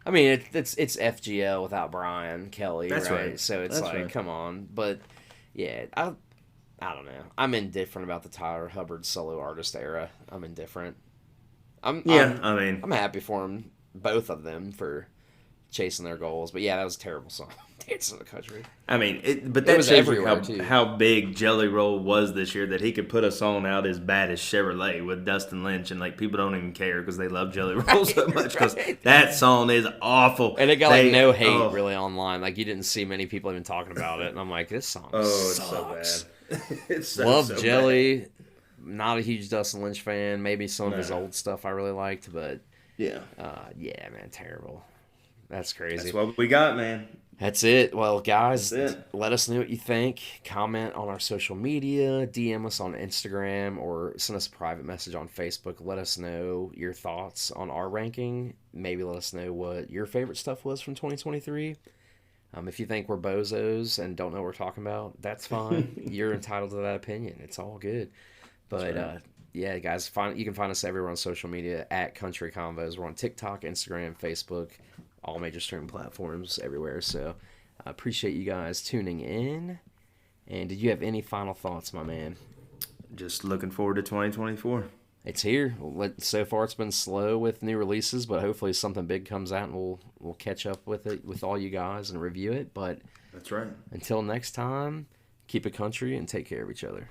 I mean, it's FGL without Brian Kelly,
That's
right?
right.
So it's
That's
like,
right.
come on. But yeah, I don't know. I'm indifferent about the Tyler Hubbard solo artist era. I'm indifferent. I'm happy for him, both of them, for chasing their goals. But yeah, that was a terrible song. Dancing in the Country.
I mean, but
It
that
was
shows you
everywhere, too.
how big Jelly Roll was this year that he could put a song out as bad as Chevrolet with Dustin Lynch, and like people don't even care because they love Jelly Roll so much because that song is awful.
And it got like no hate really online. Like you didn't see many people even talking about it. And I'm like, this song
It's
sucks.
so bad. It's so,
Love
so
Jelly. Not a huge Dustin Lynch fan. Maybe some of his
No.
old stuff I really liked, but
bad.
yeah, man, terrible. That's crazy.
That's what we got, man.
That's it. Well, guys,
That's it.
let us know what you think. Comment on our social media, DM us on Instagram, or send us a private message on Facebook. Let us know your thoughts on our ranking. Maybe let us know what your favorite stuff was from 2023. If you think we're bozos and don't know what we're talking about, that's fine. You're entitled to that opinion. It's all good. But
right.
yeah, guys, you can find us everywhere on social media at Country Convos. We're on TikTok, Instagram, Facebook, all major streaming platforms everywhere. So I appreciate you guys tuning in. And did you have any final thoughts, my man?
Just looking forward to 2024.
It's here. So far, it's been slow with new releases, but hopefully something big comes out and we'll catch up with it with all you guys and review it. But
That's right.
until next time, keep it country and take care of each other.